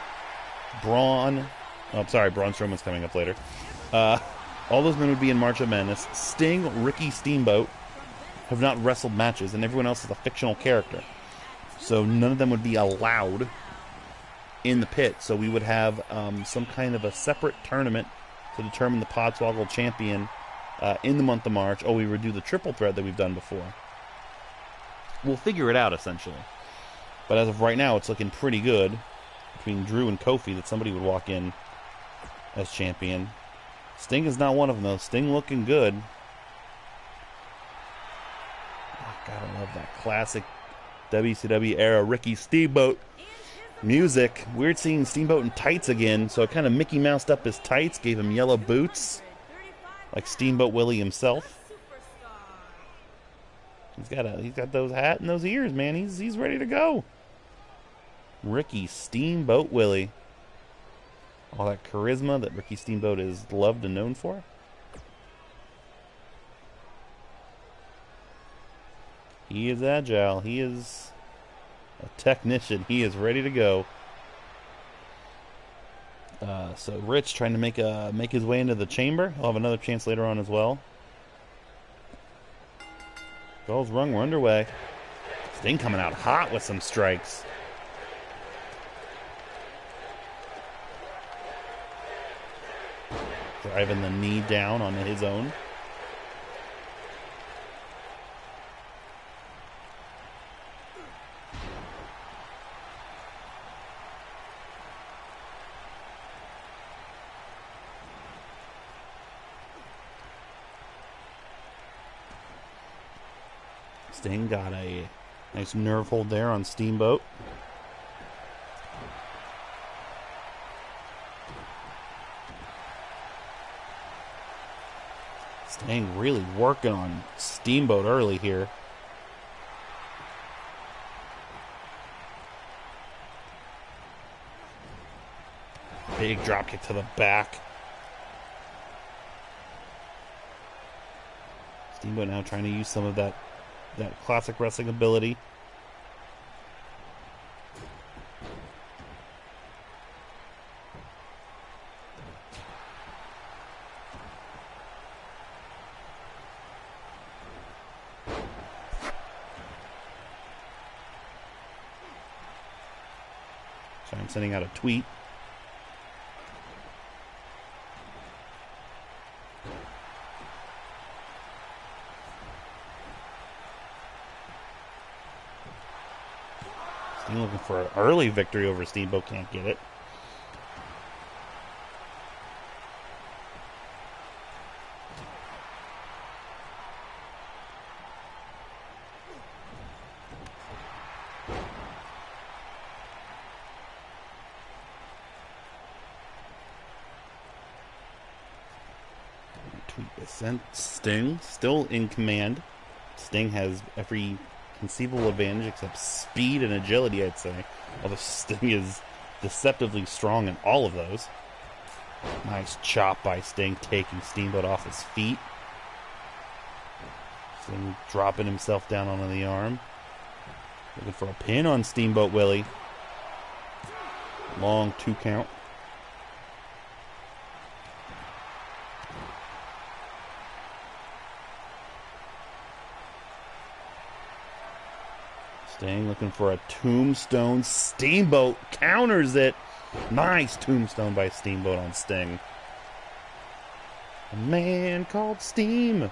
Braun. Oh, I'm sorry, Braun Strowman's coming up later. All those men would be in March of Madness. Sting, Ricky Steamboat have not wrestled matches, and everyone else is a fictional character. So none of them would be allowed in the pit. So we would have some kind of a separate tournament to determine the Podswoggle champion in the month of March. Oh, we would do the triple threat that we've done before. We'll figure it out, essentially. But as of right now, it's looking pretty good between Drew and Kofi that somebody would walk in as champion. Sting is not one of them, though. Sting looking good. Oh, God, I love that classic WCW era Ricky Steamboat music. Weird seeing Steamboat in tights again, so it kind of Mickey Moused up his tights, gave him yellow boots, like Steamboat Willie himself. He's got those hat and those ears, man. He's ready to go. Ricky Steamboat Willie. All that charisma that Ricky Steamboat is loved and known for. He is agile. He is a technician. He is ready to go. So Rich trying to make his way into the chamber. He'll have another chance later on as well. Bell's rung. We're underway. Sting coming out hot with some strikes. Driving the knee down on his own. Sting got a nice nerve hold there on Steamboat. Sting really working on Steamboat early here. Big dropkick to the back. Steamboat now trying to use some of that classic wrestling ability. So I'm sending out a tweet. Sting looking for an early victory over Steamboat. Can't get it. Tweet is sent. Sting still in command. Sting has every conceivable advantage except speed and agility, I'd say. Although Sting is deceptively strong in all of those. Nice chop by Sting, taking Steamboat off his feet. Sting dropping himself down onto the arm. Looking for a pin on Steamboat Willie. Long 2 count. Sting looking for a tombstone. Steamboat counters it. Nice tombstone by Steamboat on Sting. A man called Steam.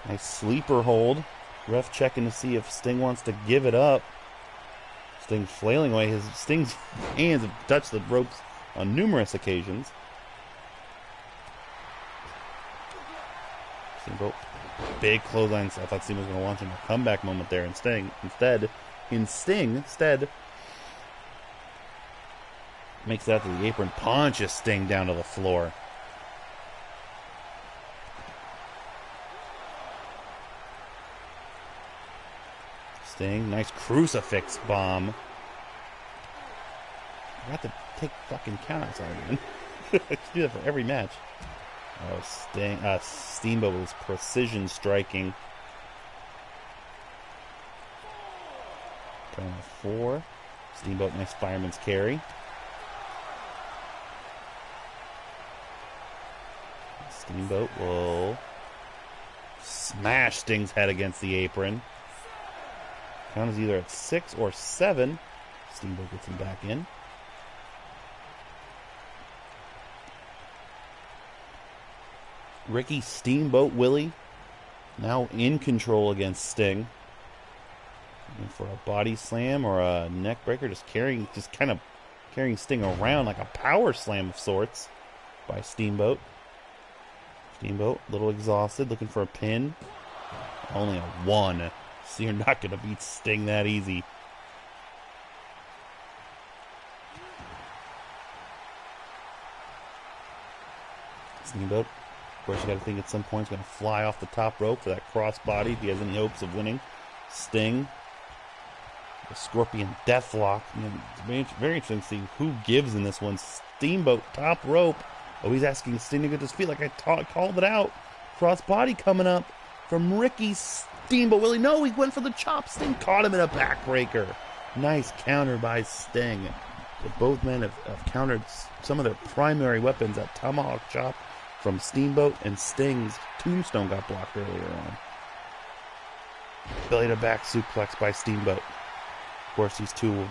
Nice sleeper hold. Ref checking to see if Sting wants to give it up. Sting flailing away. Sting's hands have touched the ropes on numerous occasions. Steamboat. Big clotheslines. I thought Sting was going to launch him a comeback moment there. Instead, makes it out to the apron. Punches Sting down to the floor. Sting, nice crucifix bomb. I have to take fucking countouts on again. I do that for every match. Oh, Steamboat was precision striking. Count of 4. Steamboat, nice fireman's carry. Steamboat will smash Sting's head against the apron. Count is either at 6 or 7. Steamboat gets him back in. Ricky Steamboat Willie now in control against Sting. Looking for a body slam or a neck breaker, just kind of carrying Sting around like a power slam of sorts by Steamboat. Steamboat, a little exhausted, looking for a pin. Only a 1. So you're not going to beat Sting that easy. Steamboat, of course, you got to think at some point he's going to fly off the top rope for that crossbody if he has any hopes of winning. Sting, the Scorpion Deathlock. It's very interesting to see who gives in this one. Steamboat, top rope. Oh, he's asking Sting to get his feet like I called it out. Crossbody coming up from Ricky Steamboat Willie. No, he went for the chop. Sting caught him in a backbreaker. Nice counter by Sting. But both men have countered some of their primary weapons. That tomahawk chop from Steamboat, and Sting's tombstone got blocked earlier on. Belly to back suplex by Steamboat. Of course, these two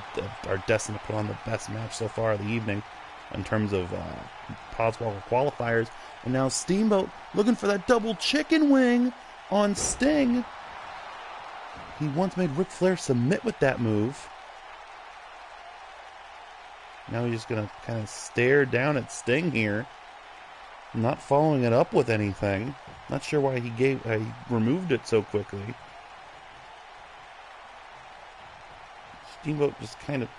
are destined to put on the best match so far of the evening in terms of Podswoggle qualifiers. And now Steamboat looking for that double chicken wing on Sting. He once made Ric Flair submit with that move. Now he's just going to kind of stare down at Sting here. Not following it up with anything. Not sure why he removed it so quickly. Steamboat just kind of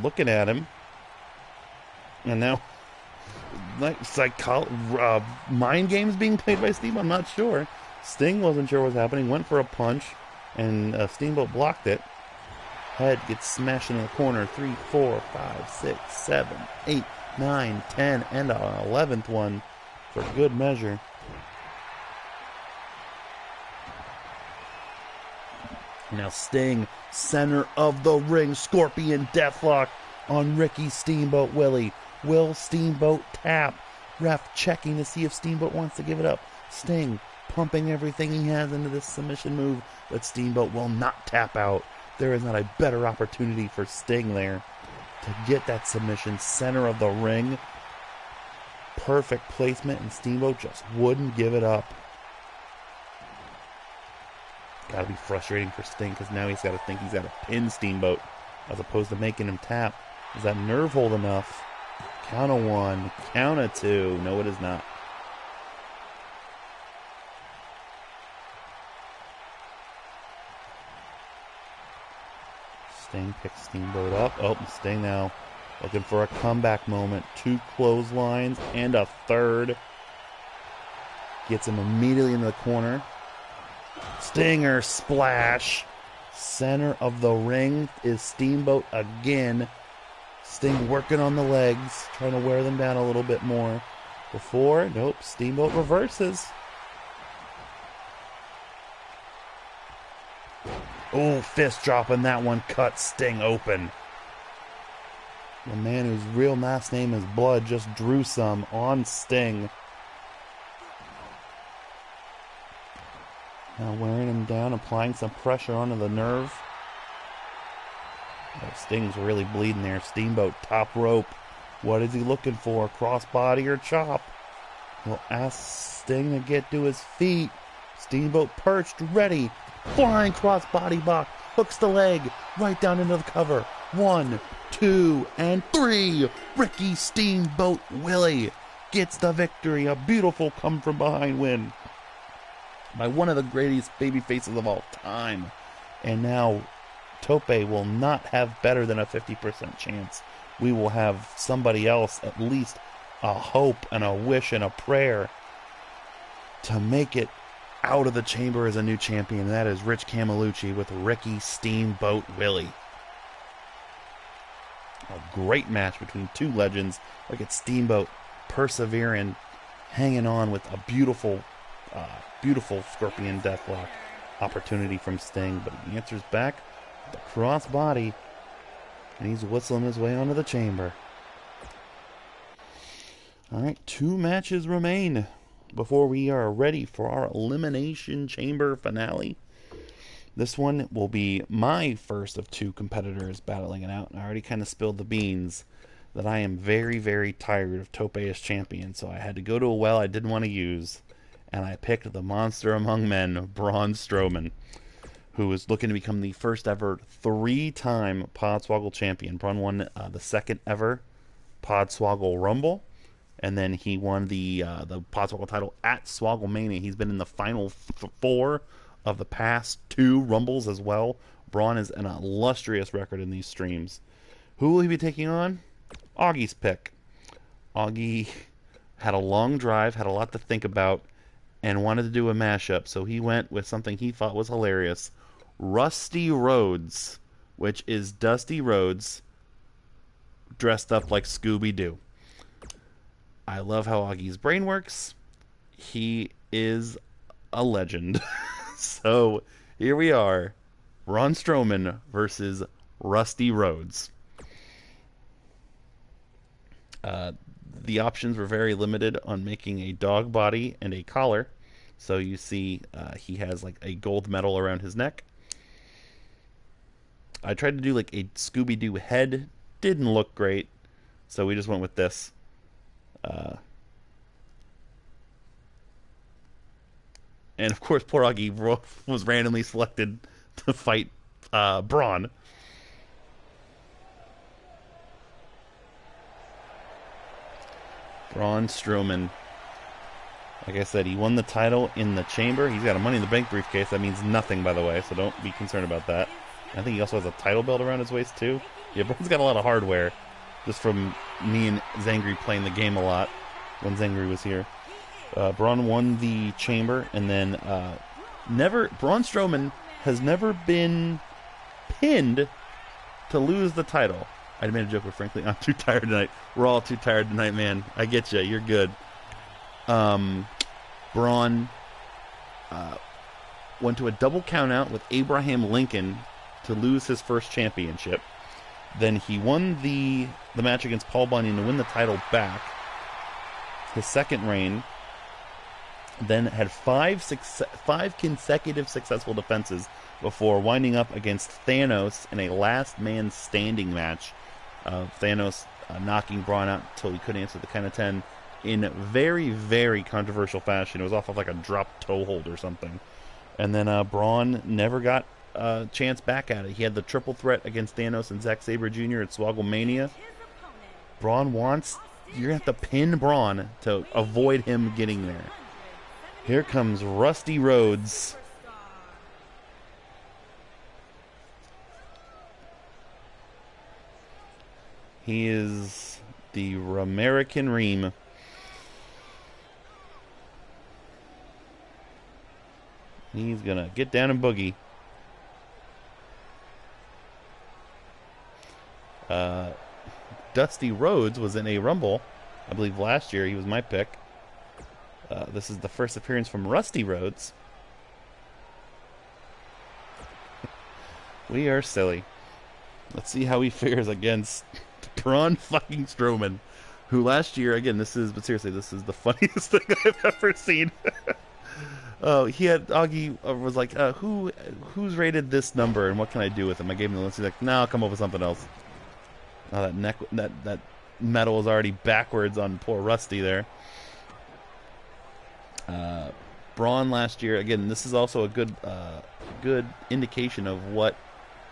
looking at him. And now, mind games being played by Steamboat? I'm not sure. Sting wasn't sure what was happening. Went for a punch, and Steamboat blocked it. Head gets smashed into the corner. 3, 4, 5, 6, 7, 8, 9, 10, and an 11th one for good measure. Now Sting, center of the ring, Scorpion Deathlock on Ricky Steamboat Willie. Will Steamboat tap? Ref checking to see if Steamboat wants to give it up. Sting pumping everything he has into this submission move, but Steamboat will not tap out. There is not a better opportunity for Sting there. to get that submission, center of the ring. Perfect placement, and Steamboat just wouldn't give it up. Gotta be frustrating for Sting, because now he's got to think he's got to pin Steamboat as opposed to making him tap. Is that nerve hold enough? Count of one, count of two. No, it is not. Sting picks Steamboat up. Oh, Sting now looking for a comeback moment. 2 clotheslines and a third. Gets him immediately into the corner. Stinger splash. Center of the ring is Steamboat again. Sting working on the legs, trying to wear them down a little bit more. Before, nope, Steamboat reverses. Oh, fist drop, and that one cut Sting open. The man whose real last name is Blood just drew some on Sting. Now wearing him down, applying some pressure onto the nerve. Oh, Sting's really bleeding there. Steamboat, top rope. What is he looking for? Crossbody or chop? He'll ask Sting to get to his feet. Steamboat perched, ready. Flying crossbody block. Hooks the leg right down into the cover. 1, 2, and 3. Ricky Steamboat Willie gets the victory. A beautiful come from behind win by one of the greatest baby faces of all time. And now Tope will not have better than a 50% chance. We will have somebody else, at least a hope and a wish and a prayer to make it out of the chamber as a new champion. And that is Rich Camelucci with Ricky Steamboat Willie. A great match between two legends. Look at Steamboat persevering, hanging on with a beautiful Scorpion Deathlock opportunity from Sting, but he answers back with the crossbody, and he's whistling his way onto the chamber. Alright, 2 matches remain before we are ready for our Elimination Chamber finale. This one will be my first of 2 competitors battling it out, and I already kind of spilled the beans that I am very, very tired of Tope as champion, so I had to go to a well I didn't want to use, and I picked the monster among men, Braun Strowman, who is looking to become the first ever 3-time Podswoggle champion. Braun won the second ever Podswoggle Rumble, and then he won the Podswoggle title at Swogglemania. He's been in the final 4 of the past 2 Rumbles as well. Braun is an illustrious record in these streams. Who will he be taking on? Augie's pick. Augie had a long drive, had a lot to think about, and wanted to do a mashup, so he went with something he thought was hilarious. Rusty Rhodes, which is Dusty Rhodes dressed up like Scooby-Doo. I love how Augie's brain works. He is a legend. So, here we are. Braun Strowman versus Rusty Rhodes. The options were very limited on making a dog body and a collar. So you see he has like a gold medal around his neck. I tried to do like a Scooby-Doo head. Didn't look great. So we just went with this. And of course, poor Augie was randomly selected to fight Braun. Braun Strowman. Like I said, he won the title in the chamber. He's got a Money in the Bank briefcase. That means nothing, by the way, so don't be concerned about that. I think he also has a title belt around his waist, too. Yeah, Braun's got a lot of hardware, just from me and Zangri playing the game a lot when Zangri was here. Braun won the chamber, and then Braun Strowman has never been pinned to lose the title. I made a joke, but frankly, I'm too tired tonight. We're all too tired tonight, man. I get you. You're good. Braun went to a double countout with Abraham Lincoln to lose his first championship. Then he won the match against Paul Bunyan to win the title back. His second reign. Then had 5 consecutive successful defenses before winding up against Thanos in a last man standing match Thanos knocking Braun out until he couldn't answer the count of 10 in very, very controversial fashion. It was off of like a drop toe hold or something. And then Braun never got a chance back at it. He had the triple threat against Thanos and Zack Sabre Jr. at Swogglemania. Braun wants... You're going to have to pin Braun to avoid him getting there. Here comes Rusty Rhodes. He is the American Ream. He's going to get down and boogie. Dusty Rhodes was in a Rumble, I believe last year. He was my pick. This is the first appearance from Rusty Rhodes. We are silly. Let's see how he fares against Braun fucking Strowman, who last year, again, but seriously, this is the funniest thing I've ever seen. He had Augie was like, who's rated this number and what can I do with him? I gave him the list. He's like, no, I'll come up with something else. Oh, that metal is already backwards on poor Rusty there. Braun last year, again, this is also a good indication of what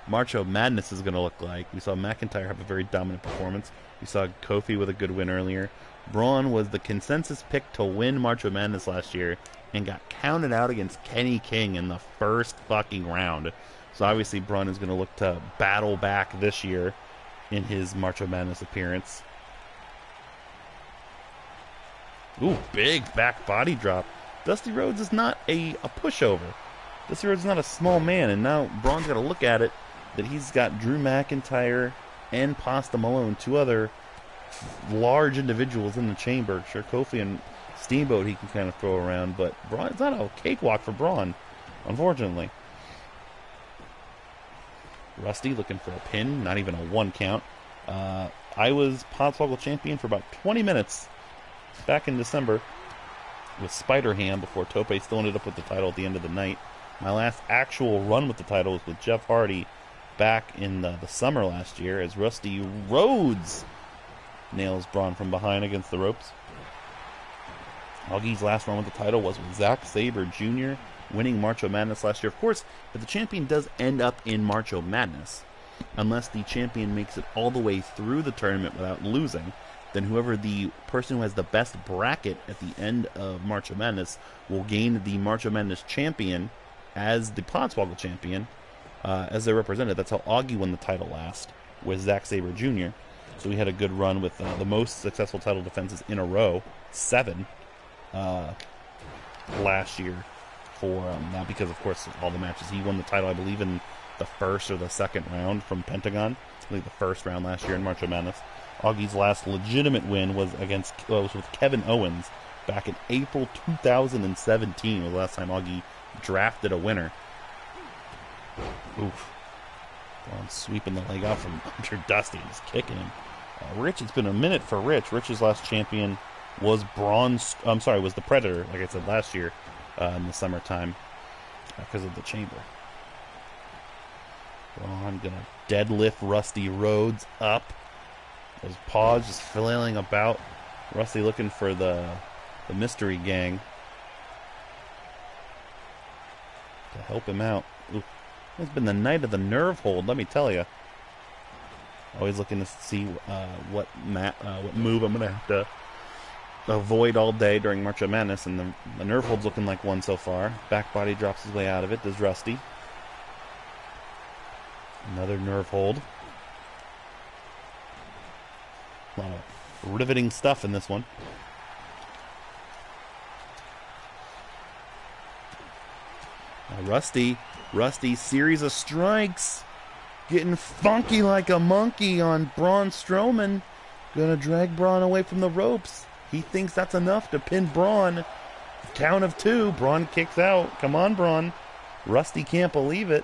March of Madness is going to look like. We saw McIntyre have a very dominant performance. We saw Kofi with a good win earlier. Braun was the consensus pick to win March of Madness last year and got counted out against Kenny King in the first fucking round. So obviously Braun is going to look to battle back this year in his March of Madness appearance. Ooh, big back body drop. Dusty Rhodes is not a pushover. Dusty Rhodes is not a small man, and now Braun's got to look at it that he's got Drew McIntyre and Pasta Malone, two other large individuals in the chamber. Sure, Kofi and Steamboat he can kind of throw around, but Braun, it's not a cakewalk for Braun, unfortunately. Rusty looking for a pin, not even a 1 count. I was Podswoggle champion for about 20 minutes back in December with Spider-Ham before Tope still ended up with the title at the end of the night. My last actual run with the title was with Jeff Hardy back in the summer last year as Rusty Rhodes nails Braun from behind against the ropes. Augie's last run with the title was with Zack Sabre Jr., winning March of Madness last year. Of course, if the champion does end up in March of Madness, unless the champion makes it all the way through the tournament without losing, then whoever the person who has the best bracket at the end of March of Madness will gain the March of Madness champion as the Podswoggle champion as their representative. That's how Augie won the title last with Zack Sabre Jr. So we had a good run with the most successful title defenses in a row, 7 last year. Not because, of course, of all the matches. He won the title, I believe, in the first or the second round from Pentagon. I believe the first round last year in March of Madness. Augie's last legitimate win was with Kevin Owens back in April 2017. Was the last time Augie drafted a winner. Oof. Braun sweeping the leg off from under Dusty and just kicking him. Rich, it's been a minute for Rich. Rich's last champion was was the Predator, like I said last year. In the summertime because of the chamber. Braun gonna deadlift Rusty Rhodes up. His paws just flailing about. Rusty looking for the mystery gang to help him out. Ooh. It's been the night of the nerve hold, let me tell you. Always looking to see what move I'm gonna have to avoid all day during March of Madness, and the nerve hold's looking like one so far. Back body drops his way out of it, does Rusty. Another nerve hold. A lot of riveting stuff in this one. Rusty, series of strikes. Getting funky like a monkey on Braun Strowman. Gonna drag Braun away from the ropes. He thinks that's enough to pin Braun. Count of 2. Braun kicks out. Come on, Braun. Rusty can't believe it.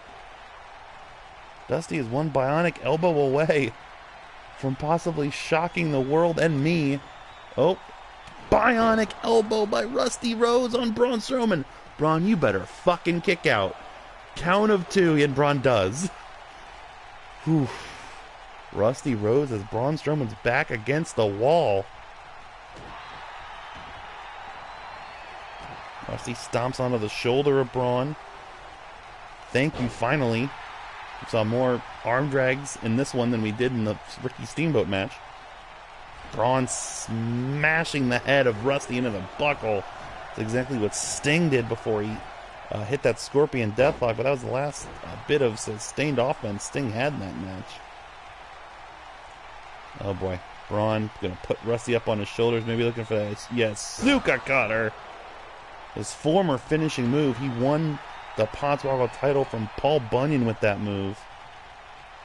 Dusty is one bionic elbow away from possibly shocking the world and me. Oh, bionic elbow by Rusty Rhodes on Braun Strowman. Braun, you better fucking kick out. Count of 2, and Braun does. Whew. Rusty Rhodes as Braun Strowman's back against the wall. Rusty stomps onto the shoulder of Braun. Thank you, finally. We saw more arm drags in this one than we did in the Ricky Steamboat match. Braun smashing the head of Rusty into the buckle. That's exactly what Sting did before he hit that Scorpion Deathlock, but that was the last bit of sustained offense Sting had in that match. Oh boy. Braun going to put Rusty up on his shoulders, maybe looking for that. Yes, Suka Cutter. His former finishing move. He won the Podswoggle title from Paul Bunyan with that move.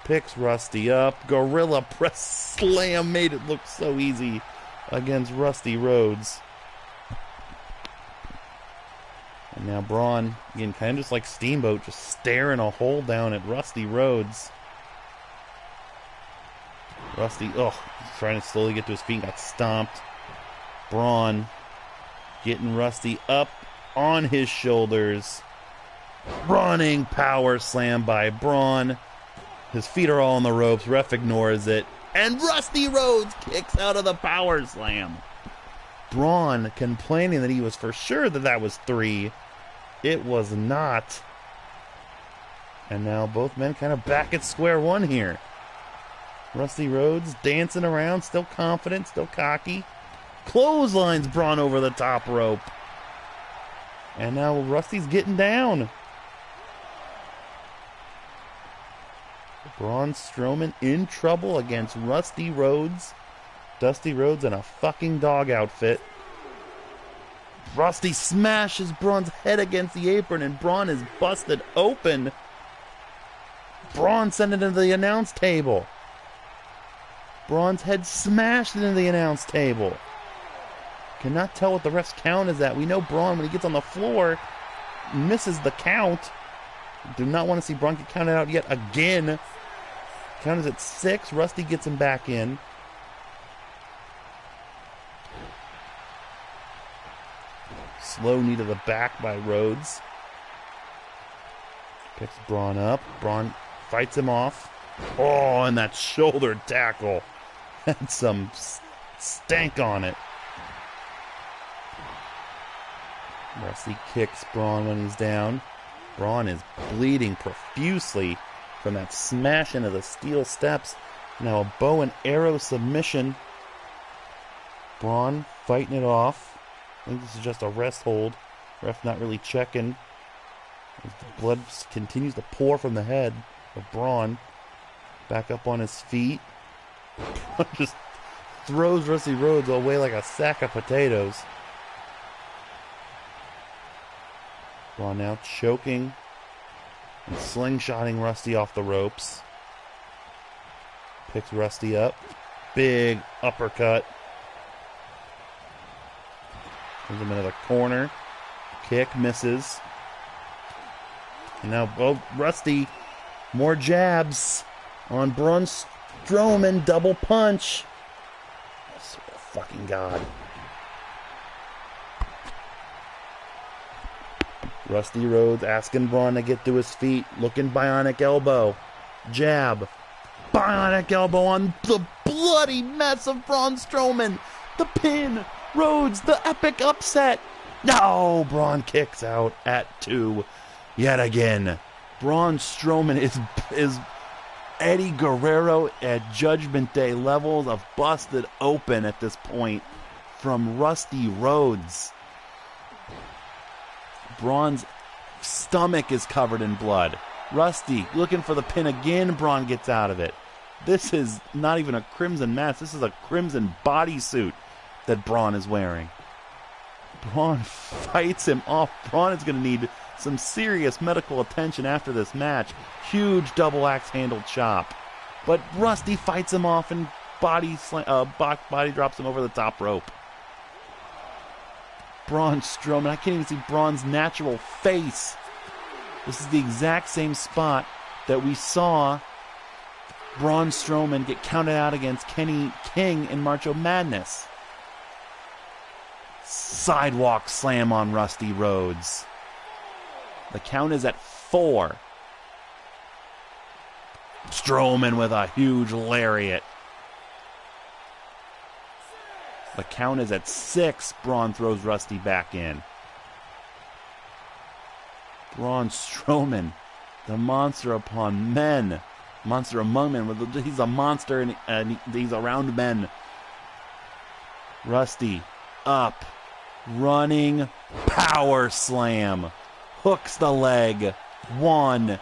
Picks Rusty up. Gorilla Press Slam made it look so easy against Rusty Rhodes. And now Braun, again, kind of just like Steamboat, just staring a hole down at Rusty Rhodes. Rusty, trying to slowly get to his feet, got stomped. Braun getting Rusty up on his shoulders. Running power slam by Braun. His feet are all on the ropes. Ref ignores it. And Rusty Rhodes kicks out of the power slam. Braun complaining that he was for sure that was 3. It was not. And now both men kind of back at square one here. Rusty Rhodes dancing around, still confident, still cocky. Clotheslines Braun over the top rope. And now Rusty's getting down. Braun Strowman in trouble against Rusty Rhodes. Dusty Rhodes in a fucking dog outfit. Rusty smashes Braun's head against the apron and Braun is busted open. Braun sent it into the announce table. Braun's head smashed into the announce table. Cannot tell what the ref's count is at. We know Braun, when he gets on the floor, misses the count. Do not want to see Braun get counted out yet again. Count is at 6. Rusty gets him back in. Slow knee to the back by Rhodes. Picks Braun up. Braun fights him off. Oh, and that shoulder tackle had some stank on it. Rusty kicks Braun when he's down. Braun is bleeding profusely from that smash into the steel steps. Now a bow and arrow submission. Braun fighting it off. I think this is just a rest hold. Ref not really checking. As the blood continues to pour from the head of Braun. Back up on his feet. Braun just throws Rusty Rhodes away like a sack of potatoes. Braun now choking and slingshotting Rusty off the ropes. Picks Rusty up. Big uppercut. Brings him into the corner. Kick misses. And now Rusty, more jabs on Braun Strowman. Double punch. I swear to fucking God. Rusty Rhodes asking Braun to get to his feet. Looking bionic elbow. Jab. Bionic elbow on the bloody mess of Braun Strowman. The pin. Rhodes, the epic upset. No, Braun kicks out at 2 yet again. Braun Strowman is Eddie Guerrero at Judgment Day levels of busted open at this point from Rusty Rhodes. Braun's stomach is covered in blood. Rusty looking for the pin again. Braun gets out of it. This is not even a crimson mask. This is a crimson bodysuit that Braun is wearing. Braun fights him off. Braun is going to need some serious medical attention after this match. Huge double axe handle chop. But Rusty fights him off and body drops him over the top rope. Braun Strowman, I can't even see Braun's natural face. This is the exact same spot that we saw Braun Strowman get counted out against Kenny King in March of Madness. Sidewalk slam on Rusty Rhodes. The count is at 4. Strowman with a huge lariat. The count is at 6. Braun throws Rusty back in. Braun Strowman, the monster upon men. Monster among men. He's a monster and he's around men. Rusty up. Running power slam. Hooks the leg. 1,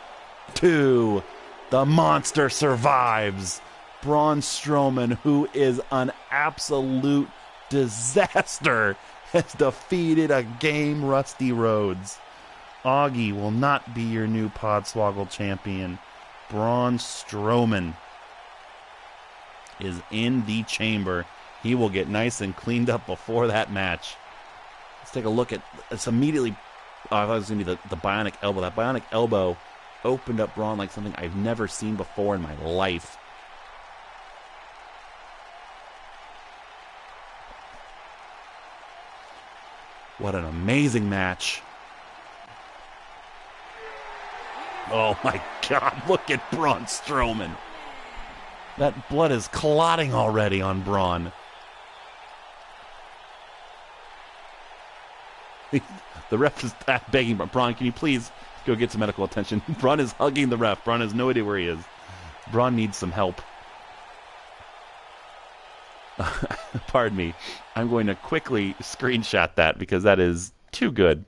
2. The monster survives. Braun Strowman, who is an absolute disaster, has defeated a game Rusty Rhodes. Augie will not be your new Podswoggle champion. Braun Strowman is in the chamber. He will get nice and cleaned up before that match. Let's take a look at it's immediately. Oh, I thought it was going to be the bionic elbow. That bionic elbow opened up Braun like something I've never seen before in my life. What an amazing match. Oh my God, look at Braun Strowman. That blood is clotting already on Braun. The ref is begging, Braun, can you please go get some medical attention? Braun is hugging the ref. Braun has no idea where he is. Braun needs some help. Pardon me. I'm going to quickly screenshot that because that is too good.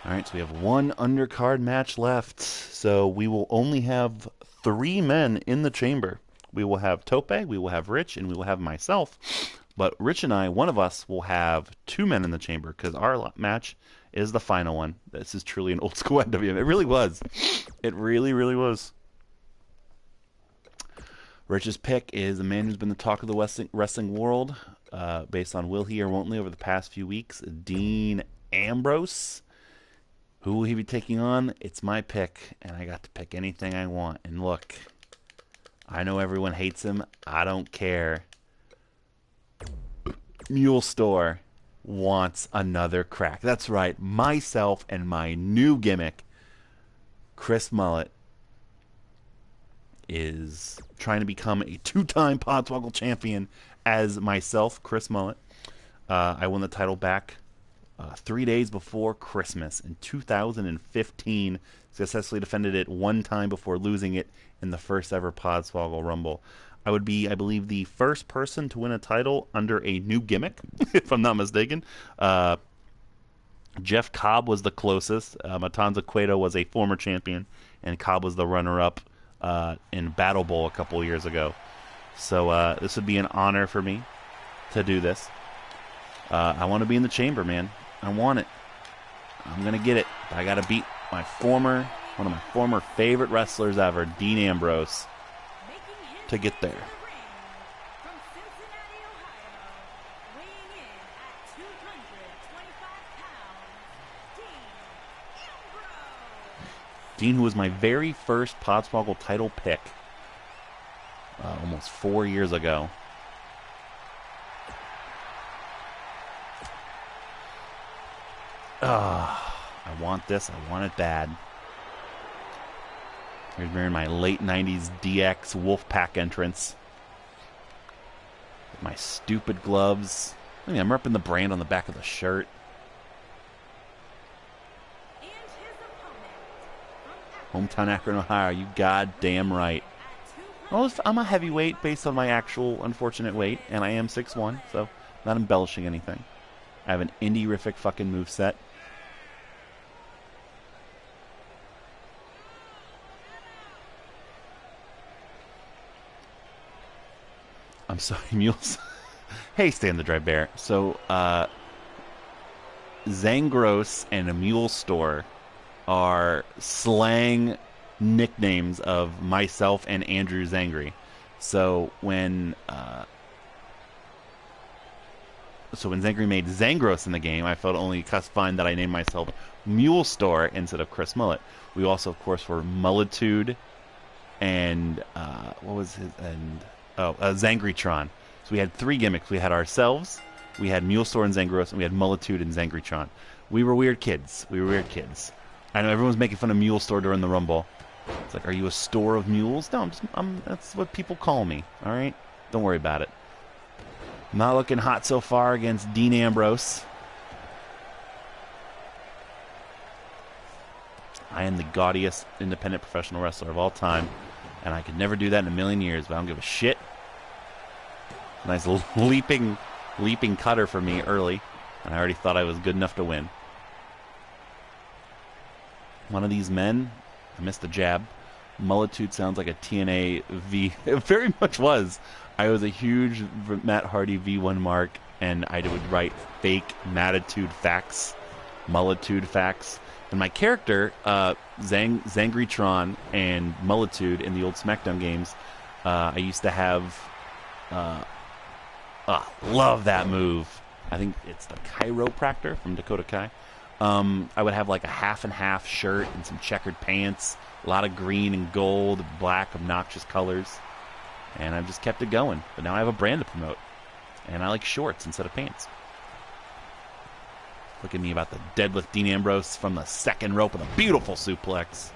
All right, so we have one undercard match left. So we will only have 3 men in the chamber. We will have Tope, we will have Rich, and we will have myself. But Rich and I, one of us, will have 2 men in the chamber because our match is the final one. This is truly an old school NWM. It really was. It really, really was. Rich's pick is a man who's been the talk of the wrestling world based on will he or won't he over the past few weeks, Dean Ambrose. Who will he be taking on? It's my pick, and I got to pick anything I want. And look, I know everyone hates him. I don't care. Mule Store wants another crack. That's right. Myself and my new gimmick, Chris Mullet, is trying to become a 2-time Podswoggle champion as myself, Chris Mullet. I won the title back 3 days before Christmas in 2015. Successfully defended it 1 time before losing it in the first ever Podswoggle Rumble. I would be, I believe, the first person to win a title under a new gimmick, if I'm not mistaken. Jeff Cobb was the closest. Matanza Cueto was a former champion, and Cobb was the runner-up in Battle Bowl a couple years ago. So this would be an honor for me to do this. I want to be in the chamber, man. I want it. I'm going to get it. But I got to beat one of my former favorite wrestlers ever, Dean Ambrose, to get there. From Cincinnati, Ohio, weighing in at 225 pounds, Dean Ambrose. Dean, who was my very first Podswoggle title pick almost 4 years ago. I want this. I want it bad. Here's me in my late 90s DX Wolfpack entrance. With my stupid gloves. I mean, I'm repping the brand on the back of the shirt. And his opponent, Hometown Akron, Ohio. You goddamn right. Well, I'm a heavyweight based on my actual unfortunate weight, and I am 6'1", so not embellishing anything. I have an indie-rific fucking moveset. I'm sorry, Mules. Hey, Stan the Dry Bear. So, Zangros and a Mule Store are slang nicknames of myself and Andrew Zangri. So when Zangri made Zangros in the game, I felt only fine that I named myself Mule Store instead of Chris Mullet. We also, of course, were Mulletude and what was his and Zangritron. So we had 3 gimmicks. We had ourselves, We had Mulestor and Zangros, and we had Mulitude and Zangritron. We were weird kids. I know everyone's making fun of Mulestor during the Rumble. It's like, are you a store of mules? No, that's what people call me. All right? Don't worry about it. Not looking hot so far against Dean Ambrose. I am the gaudiest independent professional wrestler of all time, and I could never do that in a million years, but I don't give a shit. Nice leaping cutter for me early, and I already thought I was good enough to win. One of these men, I missed the jab. Mulitude sounds like a TNA V. It very much was. I was a huge Matt Hardy V1 mark, and I would write fake Mattitude facts, Mulitude facts. And my character, Zangritron and Mulitude in the old SmackDown games, I used to have... love that move. I think it's the chiropractor from Dakota Kai. I would have like a half and half shirt and some checkered pants, a lot of green and gold, black, obnoxious colors, and I've just kept it going. But now I have a brand to promote, and I like shorts instead of pants. Look at me about the deadlift Dean Ambrose from the second rope with a beautiful suplex.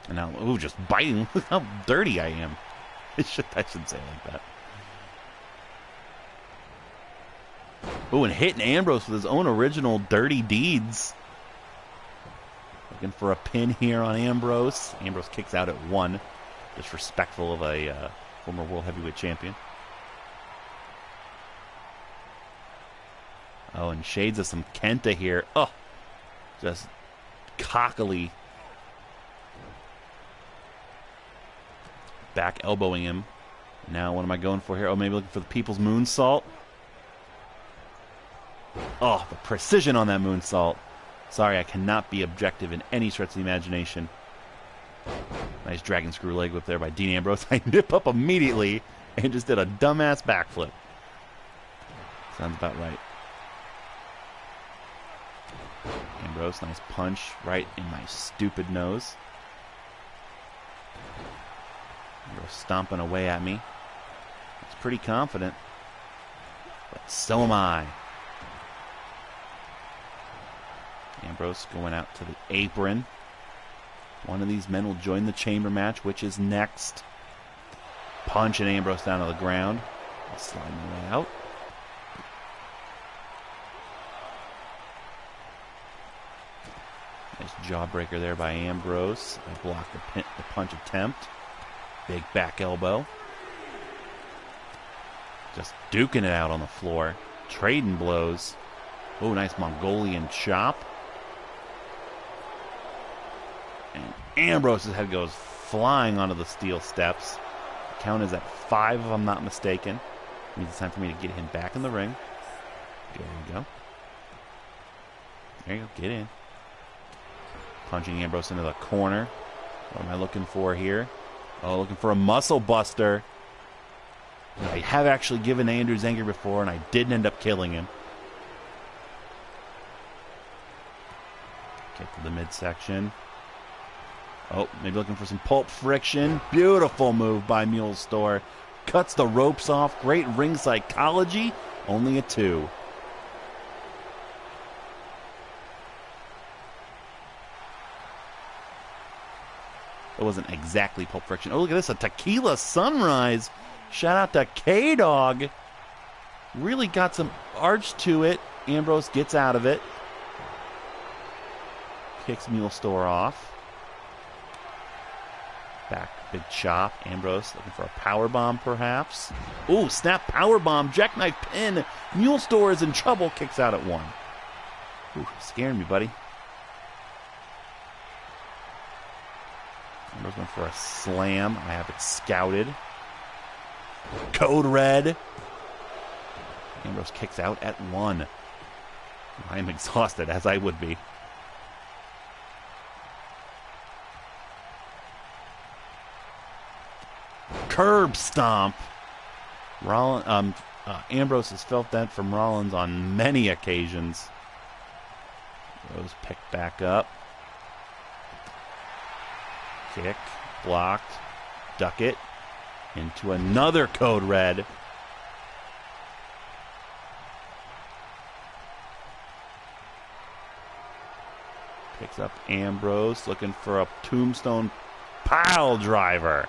And now, ooh, just biting. Look how dirty I am. I should say it like that. Ooh, and hitting Ambrose with his own original dirty deeds. Looking for a pin here on Ambrose. Ambrose kicks out at 1. Disrespectful of a former World Heavyweight Champion. Oh, and shades of some Kenta here. Oh, just cockily back elbowing him. Now, what am I going for here? Oh, maybe looking for the People's Moonsault. Oh, the precision on that moonsault. Sorry, I cannot be objective in any stretch of the imagination. Nice dragon screw leg whip there by Dean Ambrose. I nip up immediately and just did a dumbass backflip. Sounds about right. Ambrose, nice punch right in my stupid nose. Ambrose stomping away at me. It's pretty confident. But so am I. Ambrose going out to the apron. One of these men will join the chamber match, which is next. Punching Ambrose down to the ground. Sliding away out. Nice jawbreaker there by Ambrose. I blocked the punch attempt. Big back elbow. Just duking it out on the floor. Trading blows. Oh, nice Mongolian chop. And Ambrose's head goes flying onto the steel steps. The count is at 5 if I'm not mistaken. It means it's time for me to get him back in the ring. There you go. There you go. Get in. Punching Ambrose into the corner. What am I looking for here? Oh, looking for a muscle buster. I have actually given Andrew Zanger before, and I didn't end up killing him. Kick to the midsection. Oh, maybe looking for some pulp friction. Beautiful move by Mulestor. Cuts the ropes off. Great ring psychology. Only a 2. It wasn't exactly pulp friction. Oh, look at this. A tequila sunrise. Shout out to K-Dog. Really got some arch to it. Ambrose gets out of it. Kicks Mulestor off. Back, big chop. Ambrose looking for a powerbomb, perhaps. Ooh, snap powerbomb. Jackknife pin. Mulestor is in trouble. Kicks out at 1. Ooh, scaring me, buddy. Ambrose going for a slam. I have it scouted. Code red. Ambrose kicks out at 1. I am exhausted, as I would be. Curb stomp. Ambrose has felt that from Rollins on many occasions. Rose picked back up. Kick. Blocked. Duck it. Into another code red. Picks up Ambrose, looking for a tombstone pile driver.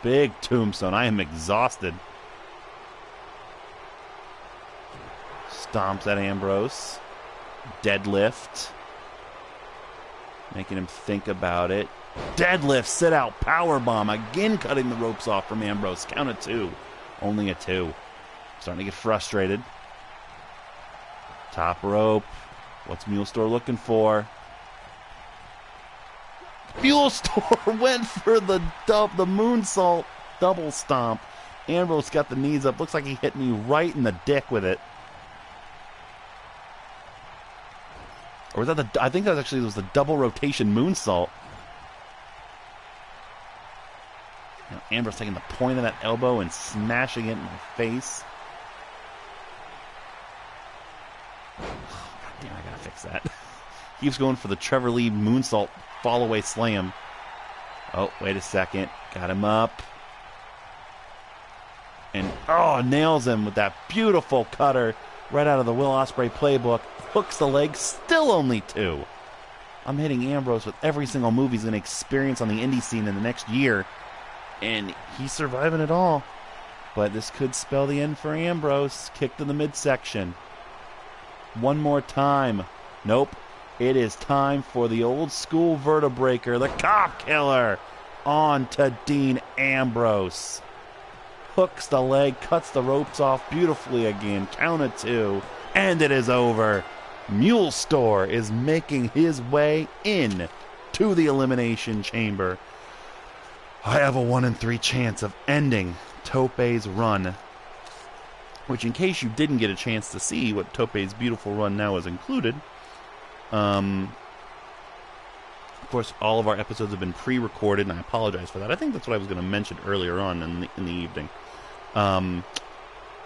Big tombstone. I am exhausted. Stomps at Ambrose. Deadlift. Making him think about it. Deadlift, sit out, powerbomb. Again cutting the ropes off from Ambrose. Count of 2. Only a 2. Starting to get frustrated. Top rope. What's Mule Store looking for? Mule Store went for the moonsault double stomp. Ambrose got the knees up. Looks like he hit me right in the dick with it. Or was that I think that was the double rotation moonsault. Now Ambrose taking the point of that elbow and smashing it in my face. God damn, I gotta fix that. Keeps going for the Trevor Lee moonsault fall away slam. Oh, wait a second. Got him up. And nails him with that beautiful cutter right out of the Will Ospreay playbook. Hooks the leg, still only 2. I'm hitting Ambrose with every single move he's going to experience on the indie scene in the next year. And he's surviving it all. But this could spell the end for Ambrose. Kick to the midsection. One more time. Nope. It is time for the old school vertebreaker, the cop killer, on to Dean Ambrose. Hooks the leg, cuts the ropes off beautifully again. Count of 2. And it is over. Mule Store is making his way in to the Elimination Chamber. I have a 1 in 3 chance of ending Tope's run. Which, in case you didn't get a chance to see what Tope's beautiful run now has included, of course, all of our episodes have been pre-recorded, and I apologize for that. I think that's what I was going to mention earlier on in the evening.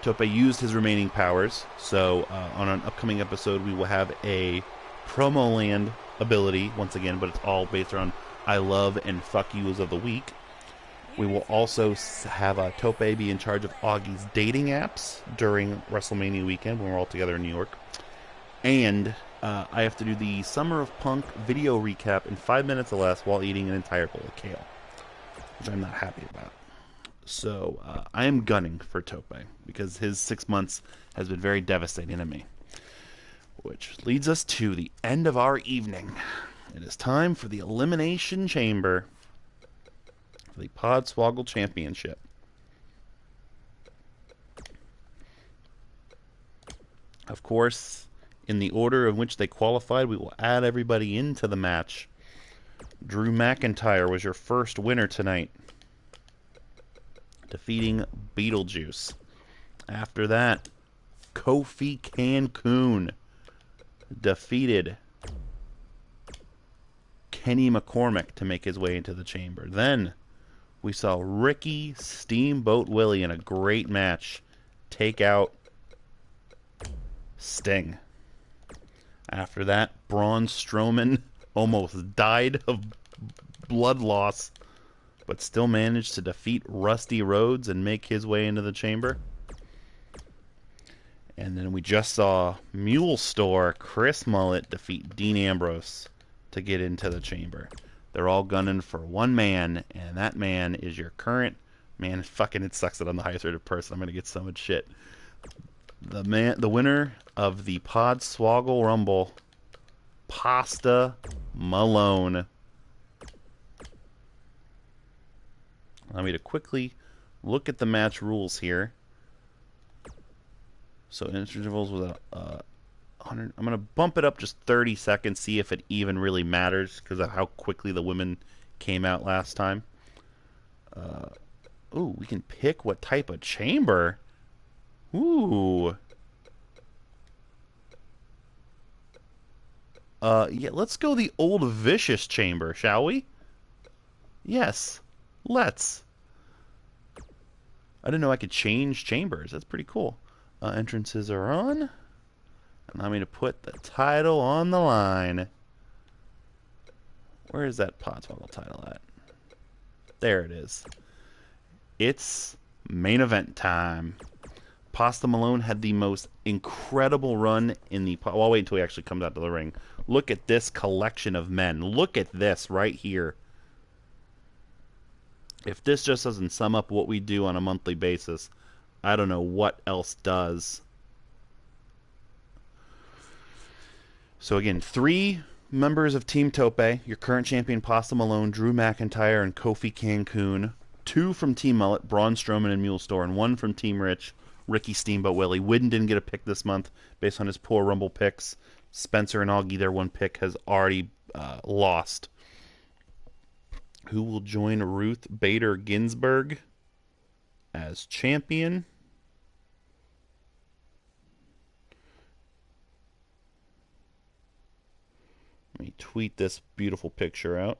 Tope used his remaining powers, so on an upcoming episode we will have a promo land ability once again, but it's all based around I love and fuck yous of the week. We will also have Tope be in charge of Augie's dating apps during WrestleMania weekend when we're all together in New York. And I have to do the Summer of Punk video recap in 5 minutes or less while eating an entire bowl of kale, which I'm not happy about. So I am gunning for Tope because his 6 months has been very devastating to me. Which leads us to the end of our evening. It is time for the Elimination Chamber for the Podswoggle Championship. Of course, in the order in which they qualified, we will add everybody into the match. Drew McIntyre was your first winner tonight, defeating Beetlejuice. After that, Kofi Cancun defeated Kenny McCormick to make his way into the chamber. Then we saw Ricky Steamboat Willie in a great match take out Sting. After that, Braun Strowman almost died of blood loss, but still managed to defeat Rusty Rhodes and make his way into the chamber. And then we just saw Mule Store Chris Mullet defeat Dean Ambrose to get into the chamber. They're all gunning for one man, and that man is your current man. Fucking, it sucks that I'm the highest rated person. I'm gonna get so much shit. The winner of the Podswoggle Rumble, Pasta Malone. Allow me to quickly look at the match rules here. So intervals with 100. I'm going to bump it up just 30 seconds, see if it even really matters because of how quickly the women came out last time. Ooh, we can pick what type of chamber. Ooh. Yeah, let's go the old vicious chamber, shall we? Yes, let's. I didn't know I could change chambers. That's pretty cool. Entrances are on. Allow me to put the title on the line. Where is that Podswoggle title at? There it is. It's main event time. Pasta Malone had the most incredible run in the... Well, I'll wait until he actually comes out to the ring. Look at this collection of men. Look at this right here. If this just doesn't sum up what we do on a monthly basis, I don't know what else does. So again, 3 members of Team Tope, your current champion Pasta Malone, Drew McIntyre, and Kofi Cancun. 2 from Team Mullet, Braun Strowman and Mule Store, and 1 from Team Rich, Ricky Steamboat Willie. Widden didn't get a pick this month based on his poor Rumble picks. Spencer and Augie, their 1 pick, has already lost. Who will join Ruth Bader Ginsburg as champion? Let me tweet this beautiful picture out.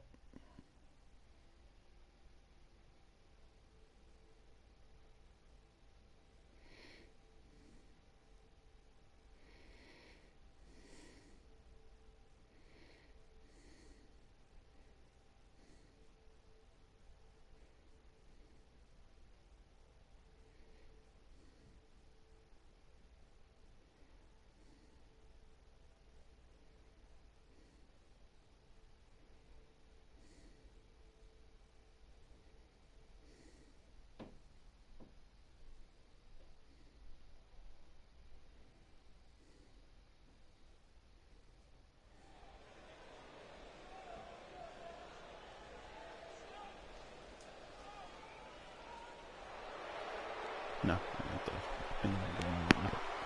No,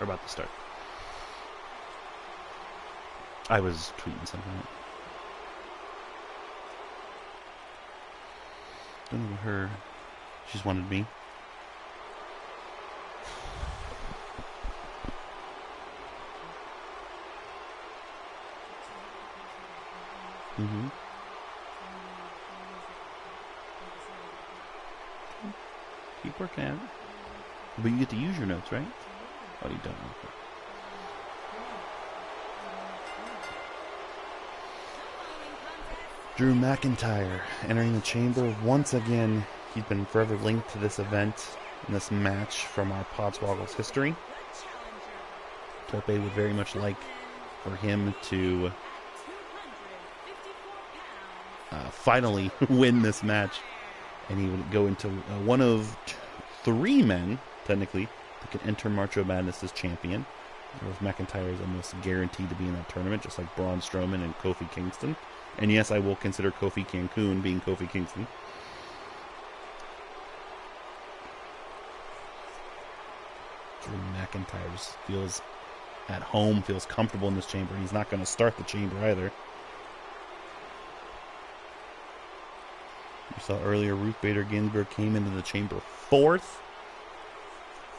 we're about to start. I was tweeting something. Don't know what her. She's wanted me. Mm-hmm. Keep working at it. But you get to use your notes, right? Oh, you don't. Okay. Drew McIntyre entering the chamber once again. He's been forever linked to this event and this match from our Podswoggle's history. Tope would very much like for him to finally win this match, and he would go into one of 3 men, technically, that could enter March of Madness as champion. Whereas McIntyre is almost guaranteed to be in that tournament, just like Braun Strowman and Kofi Kingston. And yes, I will consider Kofi Cancun being Kofi Kingston. Drew McIntyre feels at home, feels comfortable in this chamber. He's not going to start the chamber either. You saw earlier Ruth Bader Ginsburg came into the chamber 4th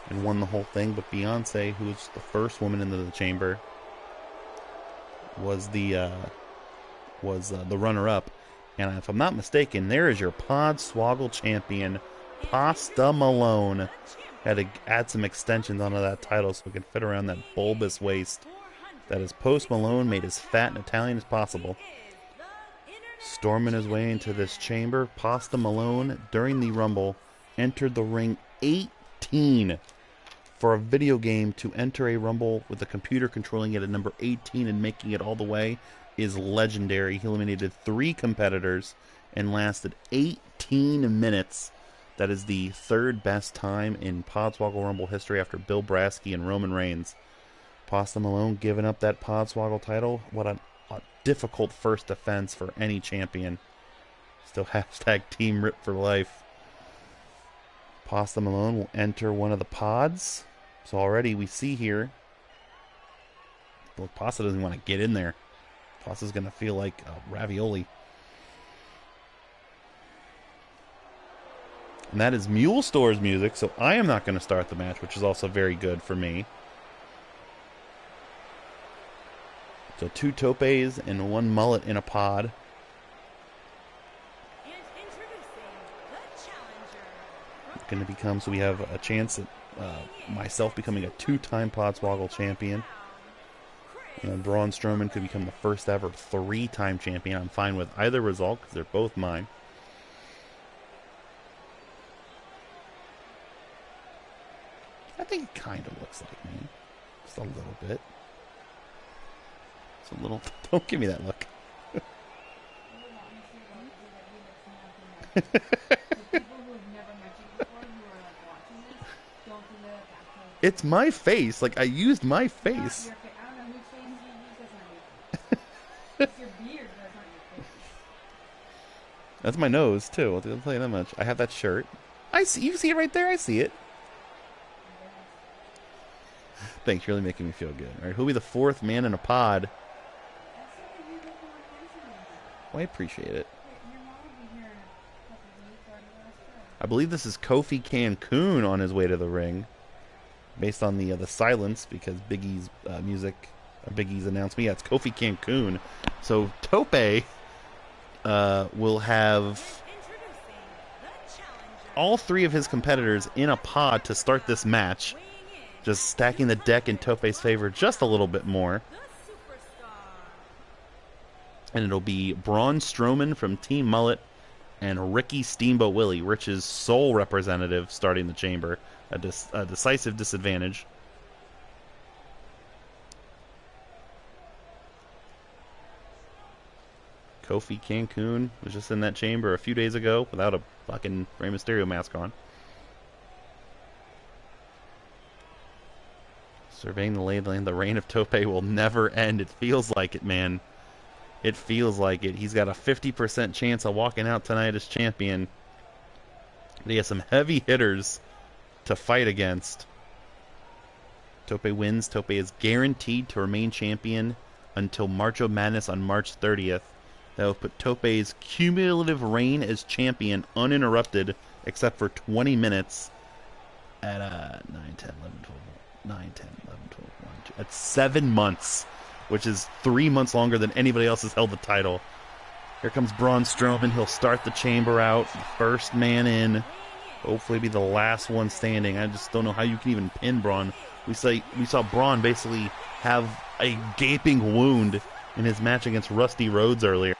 and won the whole thing, but Beyonce, who was the first woman into the chamber, was the runner-up. And if I'm not mistaken, there is your Podswoggle champion, Pasta Malone. Had to add some extensions onto that title so it could fit around that bulbous waist that is Post Malone made as fat and Italian as possible. Storming his way into this chamber, Pasta Malone, during the Rumble, entered the ring 18. For a video game to enter a Rumble with the computer controlling it at number 18 and making it all the way is legendary. He eliminated 3 competitors and lasted 18 minutes. That is the 3rd best time in Podswoggle Rumble history after Bill Brasky and Roman Reigns. Pasta Malone giving up that Podswoggle title. What a difficult first defense for any champion. Still hashtag Team Rip for life. Pasta Malone will enter one of the pods. So already we see here, well, Pasta doesn't want to get in there. Pasta's going to feel like ravioli. And that is Mule Store's music, so I am not going to start the match, which is also very good for me. So 2 topes and 1 mullet in a pod. Going to become, so we have a chance at myself becoming a 2-time Podswoggle champion. And Braun Strowman could become the first ever 3-time champion. I'm fine with either result because they're both mine. think it kind of looks like me. Just a little bit. It's a little... Don't give me that look. It's my face. Like, I used my face. That's my nose, too. I'll tell you that much. I have that shirt. I see. You see it right there? I see it. Thanks. You're really making me feel good. All right, who'll be the fourth man in a pod? Well, I appreciate it. I believe this is Kofi Cancun on his way to the ring, based on the silence because Biggie's Biggie's announcement. Yeah, it's Kofi Cancun. So Tope will have all three of his competitors in a pod to start this match, just stacking the deck in Tope's favor just a little bit more. And it'll be Braun Strowman from Team Mullet and Ricky Steamboat Willie, Rich's sole representative, starting the chamber. A decisive disadvantage. Kofi Cancun was just in that chamber a few days ago without a fucking Rey Mysterio mask on. Surveying the lay of the land, the reign of Tope will never end. It feels like it, man. It feels like it. He's got a 50% chance of walking out tonight as champion. He has some heavy hitters to fight against. Tope wins. Tope is guaranteed to remain champion until March Madness on March 30th. That will put Tope's cumulative reign as champion uninterrupted except for 20 minutes at 9, 10, 11, 12, 9, 10, 11, 12, 1, 2. That's 7 months, which is 3 months longer than anybody else has held the title. Here comes Braun Strowman. He'll start the chamber out. First man in. Hopefully be the last one standing. I just don't know how you can even pin Braun. We saw Braun basically have a gaping wound in his match against Rusty Rhodes earlier.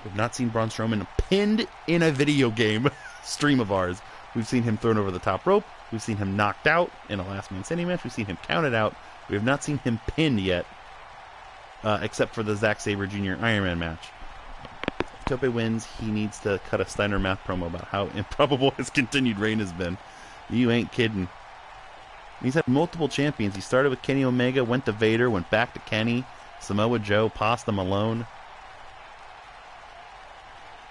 We've not seen Braun Strowman pinned in a video game stream of ours. We've seen him thrown over the top rope. We've seen him knocked out in a last man standing match. We've seen him counted out. We have not seen him pinned yet, except for the Zack Sabre Jr. Iron Man match. If Tope wins, he needs to cut a Steiner Math promo about how improbable his continued reign has been. You ain't kidding. He's had multiple champions. He started with Kenny Omega, went to Vader, went back to Kenny, Samoa Joe, Pasta Malone.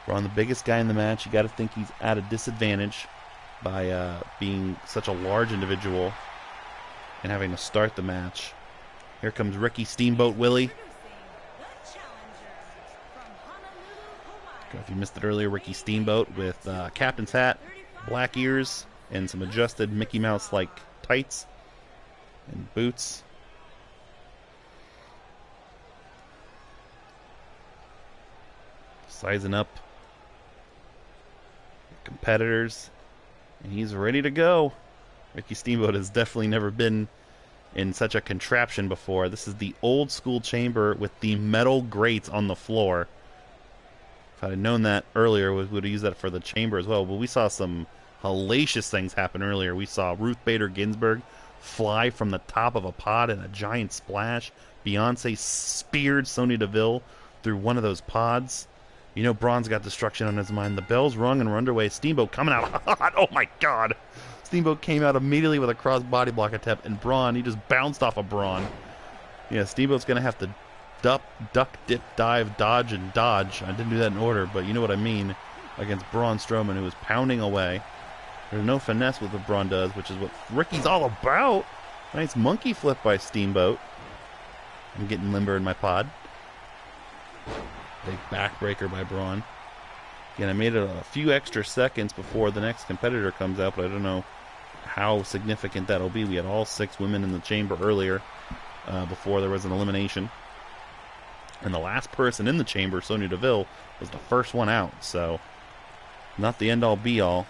Braun, the biggest guy in the match. You got to think he's at a disadvantage by being such a large individual and having to start the match. Here comes Ricky Steamboat Willie. If you missed it earlier, Ricky Steamboat with captain's hat, black ears, and some adjusted Mickey Mouse-like tights and boots. Sizing up competitors, and he's ready to go. Ricky Steamboat has definitely never been in such a contraption before. This is the old school chamber with the metal grates on the floor. If I had known that earlier, we would have used that for the chamber as well. But we saw some hellacious things happen earlier. We saw Ruth Bader Ginsburg fly from the top of a pod in a giant splash. Beyonce speared Sonya Deville through one of those pods. You know Braun's got destruction on his mind. The bell's rung and we're underway. Steamboat coming out hot. Oh my god. Steamboat came out immediately with a cross body block attempt, and Braun, he just bounced off of Braun. Yeah, Steamboat's going to have to duck, dip, dive, dodge, and dodge. I didn't do that in order, but you know what I mean. Against Braun Strowman, who was pounding away. There's no finesse with what Braun does, which is what Ricky's all about. Nice monkey flip by Steamboat. I'm getting limber in my pod. Big backbreaker by Braun. Again, I made it a few extra seconds before the next competitor comes out, but I don't know how significant that'll be. We had all 6 women in the chamber earlier before there was an elimination. And the last person in the chamber, Sonya Deville, was the first one out. So, not the end-all, be-all.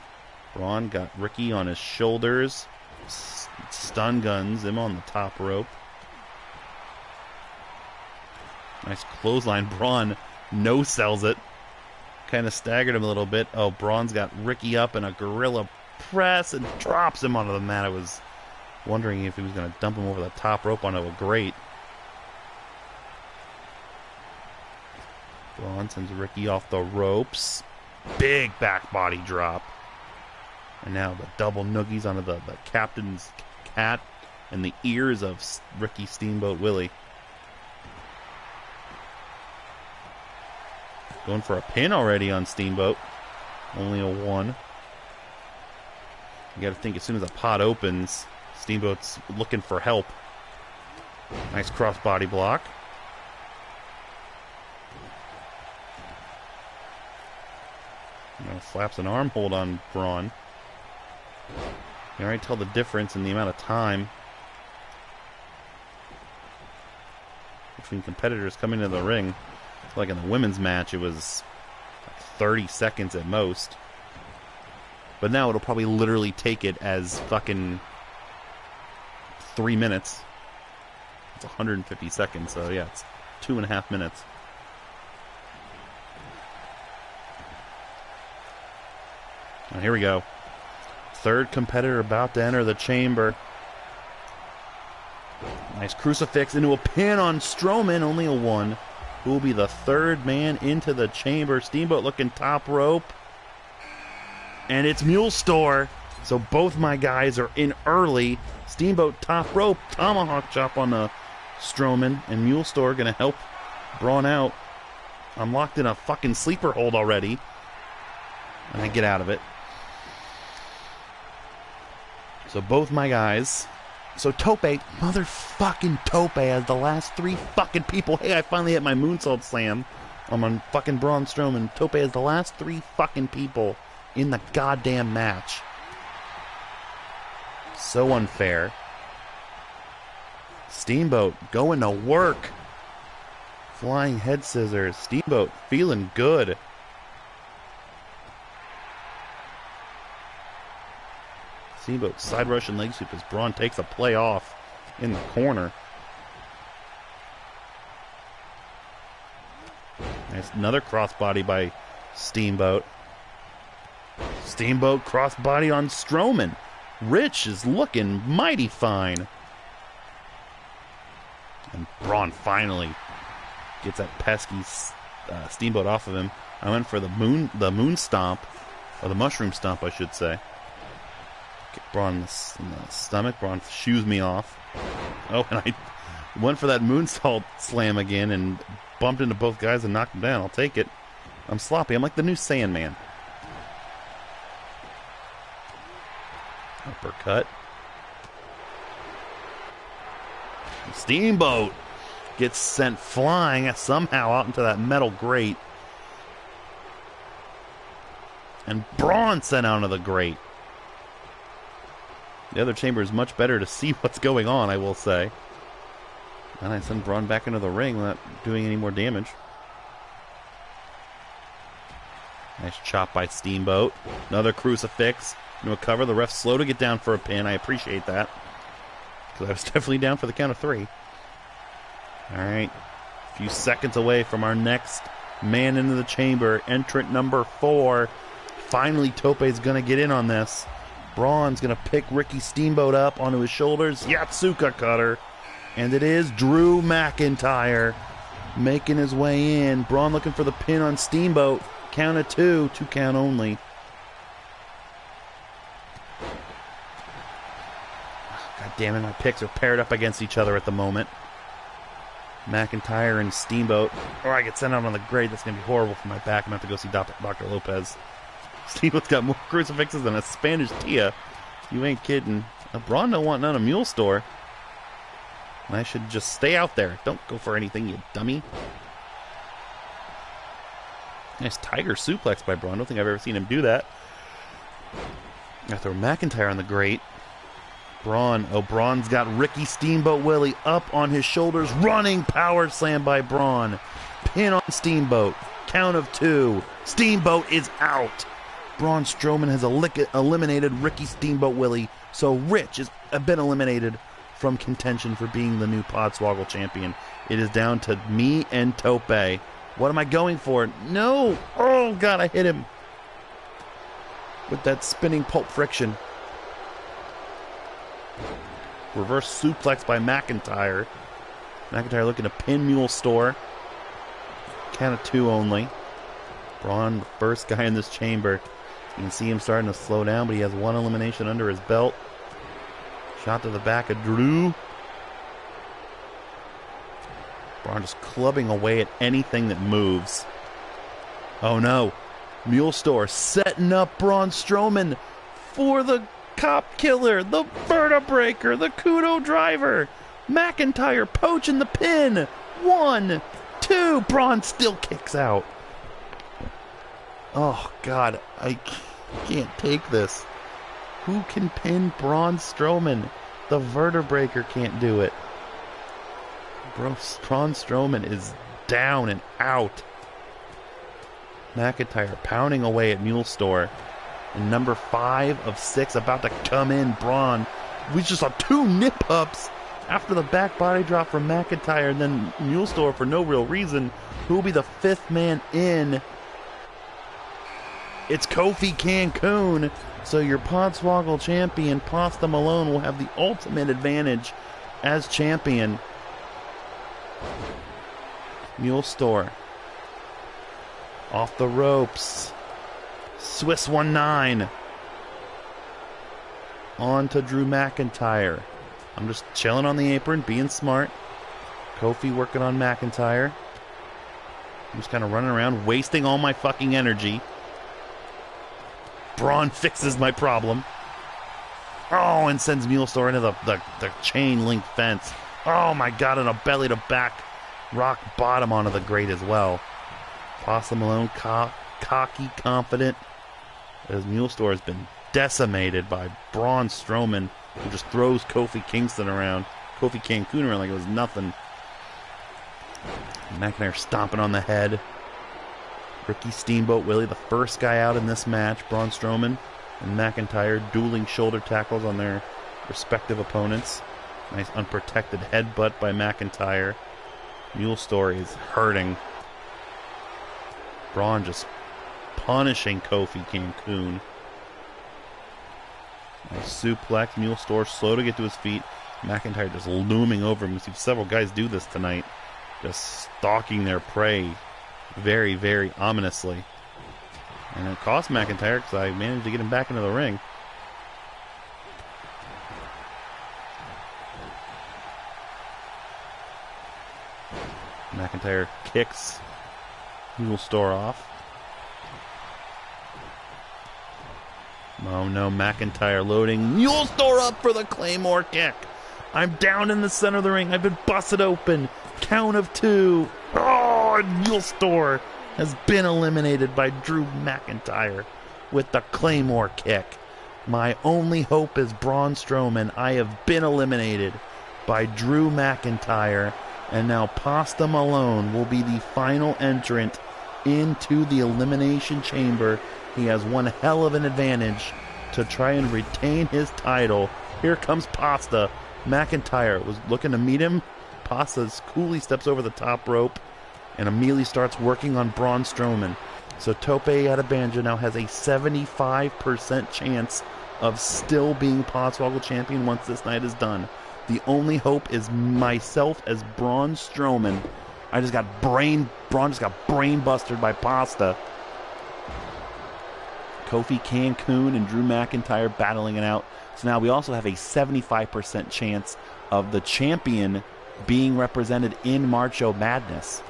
Braun got Ricky on his shoulders. Stun guns him on the top rope. Nice clothesline. Braun no-sells it. Kind of staggered him a little bit. Oh, Braun's got Ricky up in a gorilla press and drops him onto the mat. I was wondering if he was going to dump him over the top rope onto a grate. Braun sends Ricky off the ropes. Big back body drop. And now the double noogies onto the captain's cat and the ears of Ricky Steamboat Willie. Going for a pin already on Steamboat. Only a 1. You got to think as soon as the pod opens, Steamboat's looking for help. Nice crossbody block. Slaps an arm hold on Braun. You can already tell the difference in the amount of time between competitors coming into the ring. Like in the women's match, it was 30 seconds at most. But now it'll probably literally take it as fucking 3 minutes. It's 150 seconds, so yeah, it's 2.5 minutes. Now here we go. Third competitor about to enter the chamber. Nice crucifix into a pin on Strowman, only a 1. Who will be the third man into the chamber? Steamboat looking top rope. And it's Mule Store. So both my guys are in early. Steamboat top rope. Tomahawk chop on the Strowman. And Mule Store going to help Braun out. I'm locked in a fucking sleeper hold already. And I get out of it. So both my guys. So Tope, motherfucking Tope, as the last 3 fucking people. Hey, I finally hit my moonsault slam on my fucking Braun Strowman. Tope is the last 3 fucking people in the goddamn match. So unfair. Steamboat going to work. Flying head scissors. Steamboat feeling good. Steamboat side Russian leg sweep as Braun takes a play off in the corner. Nice, another crossbody by Steamboat. Steamboat crossbody on Strowman. Rich is looking mighty fine. And Braun finally gets that pesky Steamboat off of him. I went for the moon stomp, or the mushroom stomp, I should say. Get Braun in the stomach. Braun shoos me off. Oh, and I went for that moonsault slam again and bumped into both guys and knocked them down. I'll take it. I'm sloppy. I'm like the new Sandman. Uppercut. Steamboat gets sent flying somehow out into that metal grate. And Braun sent out of the grate. The other chamber is much better to see what's going on, I will say. And I send Braun back into the ring without doing any more damage. Nice chop by Steamboat. Another crucifix. No cover. The ref's slow to get down for a pin. I appreciate that. Because I was definitely down for the count of 3. Alright. A few seconds away from our next man into the chamber. Entrant number 4. Finally, Tope's going to get in on this. Braun's going to pick Ricky Steamboat up onto his shoulders. Yatsuka cutter. And it is Drew McIntyre making his way in. Braun looking for the pin on Steamboat. Count of 2. 2 count only. God damn it, my picks are paired up against each other at the moment. McIntyre and Steamboat. Or I get sent out on the grade. That's going to be horrible for my back. I'm going to have to go see Dr. Lopez. Steamboat's got more crucifixes than a Spanish Tia. You ain't kidding. Braun don't want none of Mule Store. And I should just stay out there. Don't go for anything, you dummy. Nice tiger suplex by Braun. I don't think I've ever seen him do that. I throw McIntyre on the grate. Braun. Oh, Braun's got Ricky Steamboat Willie up on his shoulders. Running power slam by Braun. Pin on Steamboat. Count of 2. Steamboat is out. Braun Strowman has eliminated Ricky Steamboat Willie, so Rich has been eliminated from contention for being the new Podswoggle champion. It is down to me and Tope. What am I going for? No! Oh, God, I hit him. with that spinning pulp friction. Reverse suplex by McIntyre. McIntyre looking to pin Mule Store. Count of 2 only. Braun, the first guy in this chamber. You can see him starting to slow down, but he has 1 elimination under his belt. Shot to the back of Drew. Braun just clubbing away at anything that moves. Oh no. Mule Store setting up Braun Strowman for the cop killer, the vertebreaker, the kudo driver. McIntyre poaching the pin. 1, 2. Braun still kicks out. Oh God, I can't take this. Who can pin Braun Strowman? The vertebreaker can't do it. Braun Strowman is down and out. McIntyre pounding away at Mule Store. And number 5 of 6 about to come in. Braun. We just saw 2 nip-ups after the back body drop from McIntyre. And then Mule Store for no real reason. Who will be the 5th man in? It's Kofi Cancun. So your Podswoggle champion, Pasta Malone, will have the ultimate advantage as champion. Mule Store. Off the ropes. Swiss 1-9. On to Drew McIntyre. I'm just chilling on the apron, being smart. Kofi working on McIntyre. I'm just kind of running around, wasting all my fucking energy. Braun fixes my problem. Oh, and sends Mule Store into the chain link fence. Oh my God, and a belly to back rock bottom onto the grate as well. Pasta Malone, cocky, confident, as Mule Store has been decimated by Braun Strowman, who just throws Kofi Cancun around like it was nothing. McIntyre stomping on the head. Ricky Steamboat Willie, the first guy out in this match. Braun Strowman and McIntyre dueling shoulder tackles on their respective opponents. Nice unprotected headbutt by McIntyre. Mule Store is hurting. Braun just punishing Kofi Cancun. Nice suplex. Mule Store slow to get to his feet. McIntyre just looming over him. We see several guys do this tonight. Just stalking their prey very, very ominously. And it cost McIntyre because I managed to get him back into the ring. McIntyre kicks Mule Store off. Oh no, McIntyre loading Mule Store up for the Claymore kick. I'm down in the center of the ring. I've been busted open. Count of 2. Oh, and Mule Store has been eliminated by Drew McIntyre with the Claymore kick. My only hope is Braun Strowman. I have been eliminated by Drew McIntyre. And now Pasta Malone will be the final entrant into the Elimination Chamber. He has one hell of an advantage to try and retain his title. Here comes Pasta. McIntyre was looking to meet him. Pasta coolly steps over the top rope and immediately starts working on Braun Strowman. So Tope Adebanjo now has a 75% chance of still being Podswoggle champion once this night is done. The only hope is myself as Braun Strowman. Braun just got brain busted by Pasta. Kofi Cancun and Drew McIntyre battling it out. So now we also have a 75% chance of the champion being represented in Marcho Madness.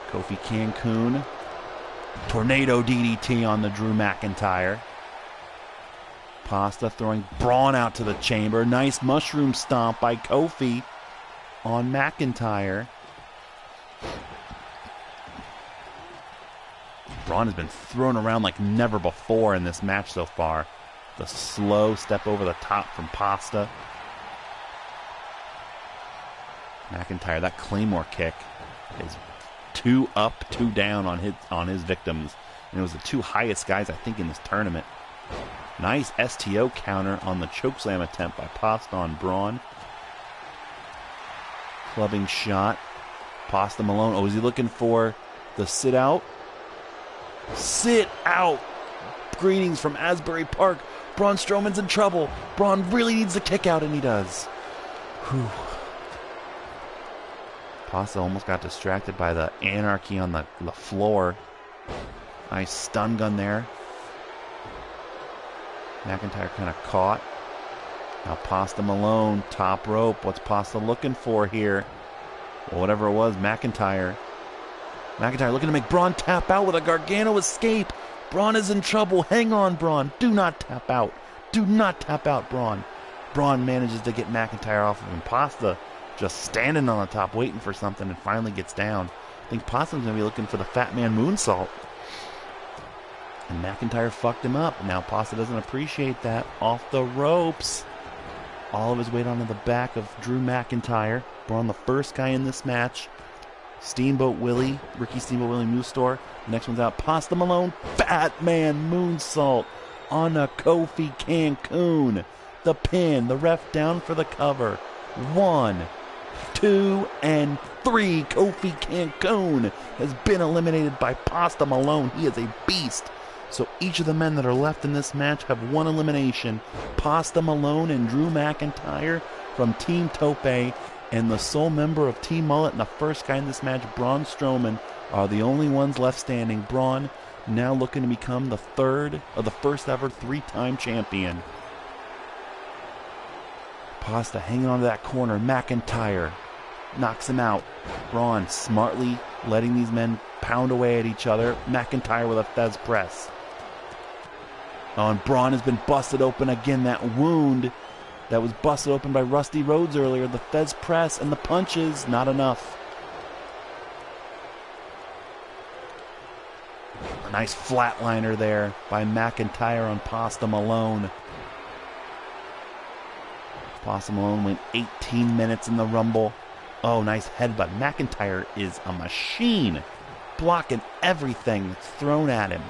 Kofi Cancun. Tornado DDT on the Drew McIntyre. Pasta throwing Braun out to the chamber. Nice mushroom stomp by Kofi on McIntyre. Braun has been thrown around like never before in this match so far. The slow step over the top from Pasta. McIntyre, that Claymore kick is 2 up, 2 down on his victims. And it was the 2 highest guys, I think, in this tournament. Nice STO counter on the chokeslam attempt by Pasta on Braun. Clubbing shot. Pasta Malone. Oh, is he looking for the sit out? Sit out! greetings from Asbury Park. Braun Strowman's in trouble. Braun really needs the kick out, and he does. Whew. Pasta almost got distracted by the anarchy on the floor. Nice stun gun there. McIntyre kind of caught. Now Pasta Malone, top rope. What's Pasta looking for here? Well, whatever it was, McIntyre. McIntyre looking to make Braun tap out with a Gargano escape. Braun is in trouble. Hang on, Braun. Do not tap out. Do not tap out, Braun. Braun manages to get McIntyre off of him. Pasta just standing on the top waiting for something and finally gets down. I think Pasta's going to be looking for the Fat Man moonsault. And McIntyre fucked him up. Now Pasta doesn't appreciate that. Off the ropes. All of his weight onto the back of Drew McIntyre. Braun, the first guy in this match. Steamboat Willie, Ricky Steamboat Willie Moose-Store. The next one's out. Pasta Malone, Fat Man moonsault on a Kofi Cancun. The pin, the ref down for the cover. 1, 2, and 3. Kofi Cancun has been eliminated by Pasta Malone. He is a beast. So each of the men that are left in this match have one elimination. Pasta Malone and Drew McIntyre from Team Tope, and the sole member of Team Mullet and the first guy in this match, Braun Strowman, are the only ones left standing. Braun now looking to become the first ever 3-time champion. Pasta hanging on to that corner. McIntyre knocks him out. Braun smartly letting these men pound away at each other. McIntyre with a Fez press. Oh, and Braun has been busted open again. That wound that was busted open by Rusty Rhodes earlier. The Fez press and the punches, not enough. A nice flatliner there by McIntyre on Pasta Malone. Pasta Malone went 18 minutes in the Rumble. Oh, nice headbutt. McIntyre is a machine, blocking everything that's thrown at him.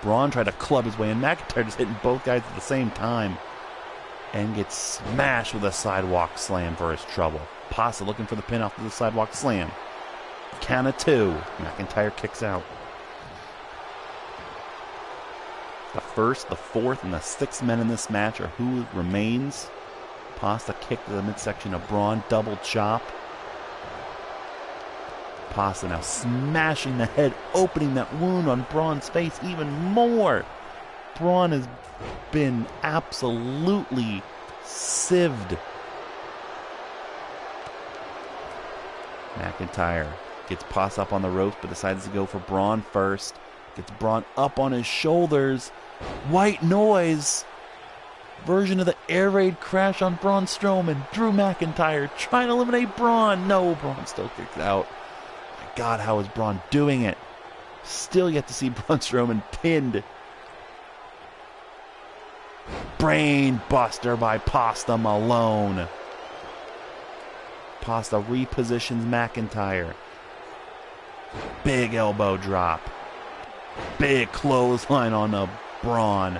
Braun tried to club his way in. McIntyre just hitting both guys at the same time and gets smashed with a sidewalk slam for his trouble. Pasta looking for the pin off of the sidewalk slam. Count of 2. McIntyre kicks out. The first, the fourth, and the sixth men in this match are who remains. Pasta kick to the midsection of Braun, double chop. Pasta now smashing the head, opening that wound on Braun's face even more. Braun has been absolutely sieved. McIntyre gets Pasta up on the ropes, but decides to go for Braun first. Gets Braun up on his shoulders. White noise. Version of the air raid crash on Braun Strowman. Drew McIntyre trying to eliminate Braun. No, Braun still kicks out. My God, how is Braun doing it? Still yet to see Braun Strowman pinned. Brain buster by Pasta Malone. Pasta repositions McIntyre. Big elbow drop. Big clothesline on the Braun.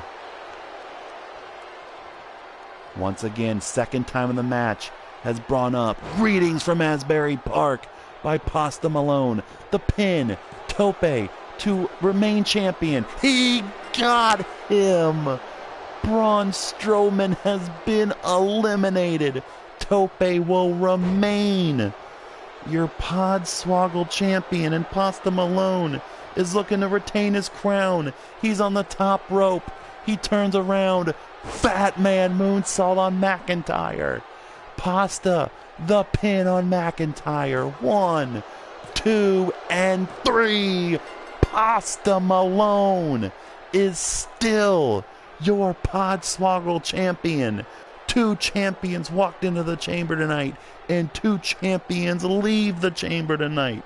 Once again, second time in the match, has Braun up. Greetings from Asbury Park by Pasta Malone. The pin, Tope to remain champion. He got him. Braun Strowman has been eliminated. Tope will remain your Podswoggle champion, and Pasta Malone is looking to retain his crown. He's on the top rope. He turns around. Fat Man moonsault on McIntyre. Pasta, the pin on McIntyre. 1, 2, and 3. Pasta Malone is still your Podswoggle champion. 2 champions walked into the chamber tonight, and 2 champions leave the chamber tonight.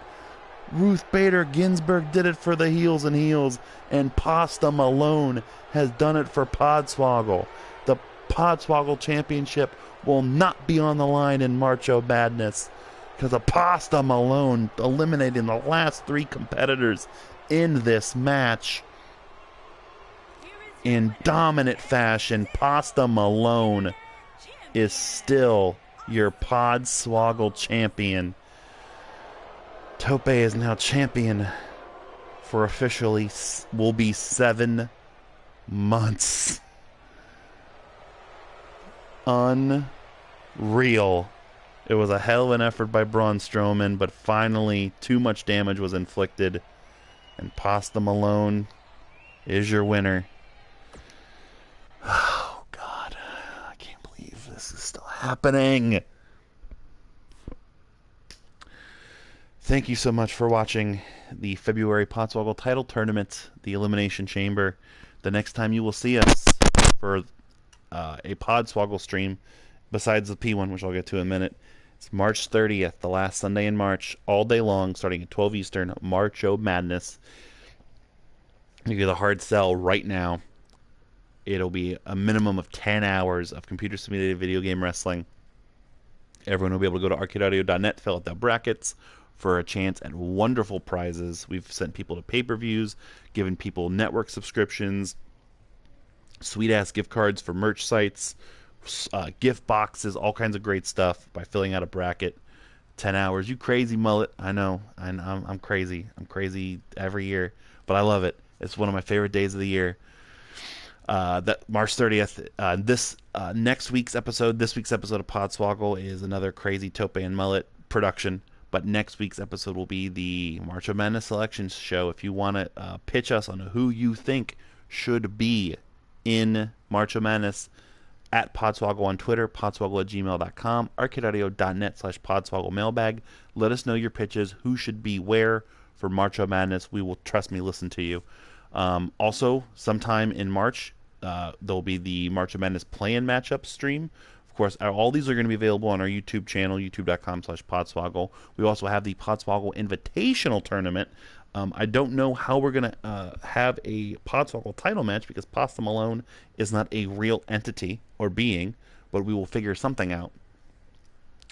Ruth Bader Ginsburg did it for the heels and heels, and Pasta Malone has done it for Podswoggle. The Podswoggle Championship will not be on the line in Marcho Madness because of Pasta Malone eliminating the last 3 competitors in this match in dominant fashion. Pasta Malone is still your Podswoggle champion. Tope is now champion for officially will be 7 months. Unreal. It was a hell of an effort by Braun Strowman, but finally too much damage was inflicted, and Pasta Malone is your winner. Oh, God. I can't believe this is still happening. Thank you so much for watching the February Podswoggle title tournament, the Elimination Chamber. The next time you will see us for a Podswoggle stream, besides the P1, which I'll get to in a minute, it's March 30th, the last Sunday in March, all day long, starting at 12 Eastern, Marcho Madness. You get a hard sell right now. It'll be a minimum of 10 hours of computer-simulated video game wrestling. Everyone will be able to go to arcadeaudio.net, fill out their brackets for a chance at wonderful prizes. We've sent people to pay-per-views, given people network subscriptions, sweet-ass gift cards for merch sites, gift boxes, all kinds of great stuff by filling out a bracket. 10 hours. You crazy mullet. I know. I'm crazy. I'm crazy every year, but I love it. It's one of my favorite days of the year. That March 30th. This week's episode of Podswoggle is another crazy Tope and Mullet production. But next week's episode will be the March of Madness Selections show. If you want to pitch us on who you think should be in March of Madness, at Podswoggle on Twitter, podswoggle@gmail.com, arcadeaudio.net/Podswoggle mailbag. Let us know your pitches, who should be where for March of Madness. We will, trust me, listen to you. Also, sometime in March, there'll be the March of Madness play-in matchup stream. Of course, all these are going to be available on our YouTube channel, youtube.com/Podswoggle. We also have the Podswoggle Invitational Tournament. I don't know how we're going to have a Podswoggle title match because Pasta Malone is not a real entity or being, but we will figure something out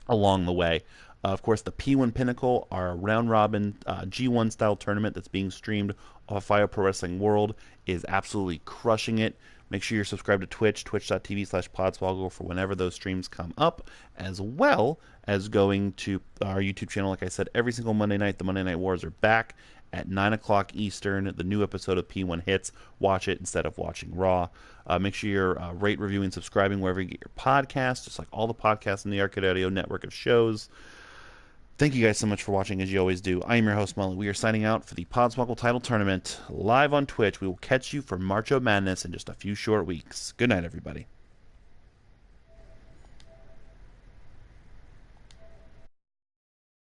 along the way. Of course, the P1 Pinnacle, our round-robin G1 style tournament that's being streamed off of Fire Pro Wrestling World, is absolutely crushing it. Make sure you're subscribed to Twitch, twitch.tv/Podswoggle for whenever those streams come up, as well as going to our YouTube channel. Like I said, every single Monday night, the Monday Night Wars are back at 9 o'clock Eastern. The new episode of P1 hits. Watch it instead of watching Raw. Make sure you're rate, reviewing, subscribing wherever you get your podcasts, just like all the podcasts in the Arcade Audio network of shows. Thank you guys so much for watching, as you always do. I am your host, Mullet. We are signing out for the Podswoggle title tournament live on Twitch. We will catch you for March of Madness in just a few short weeks. Good night, everybody.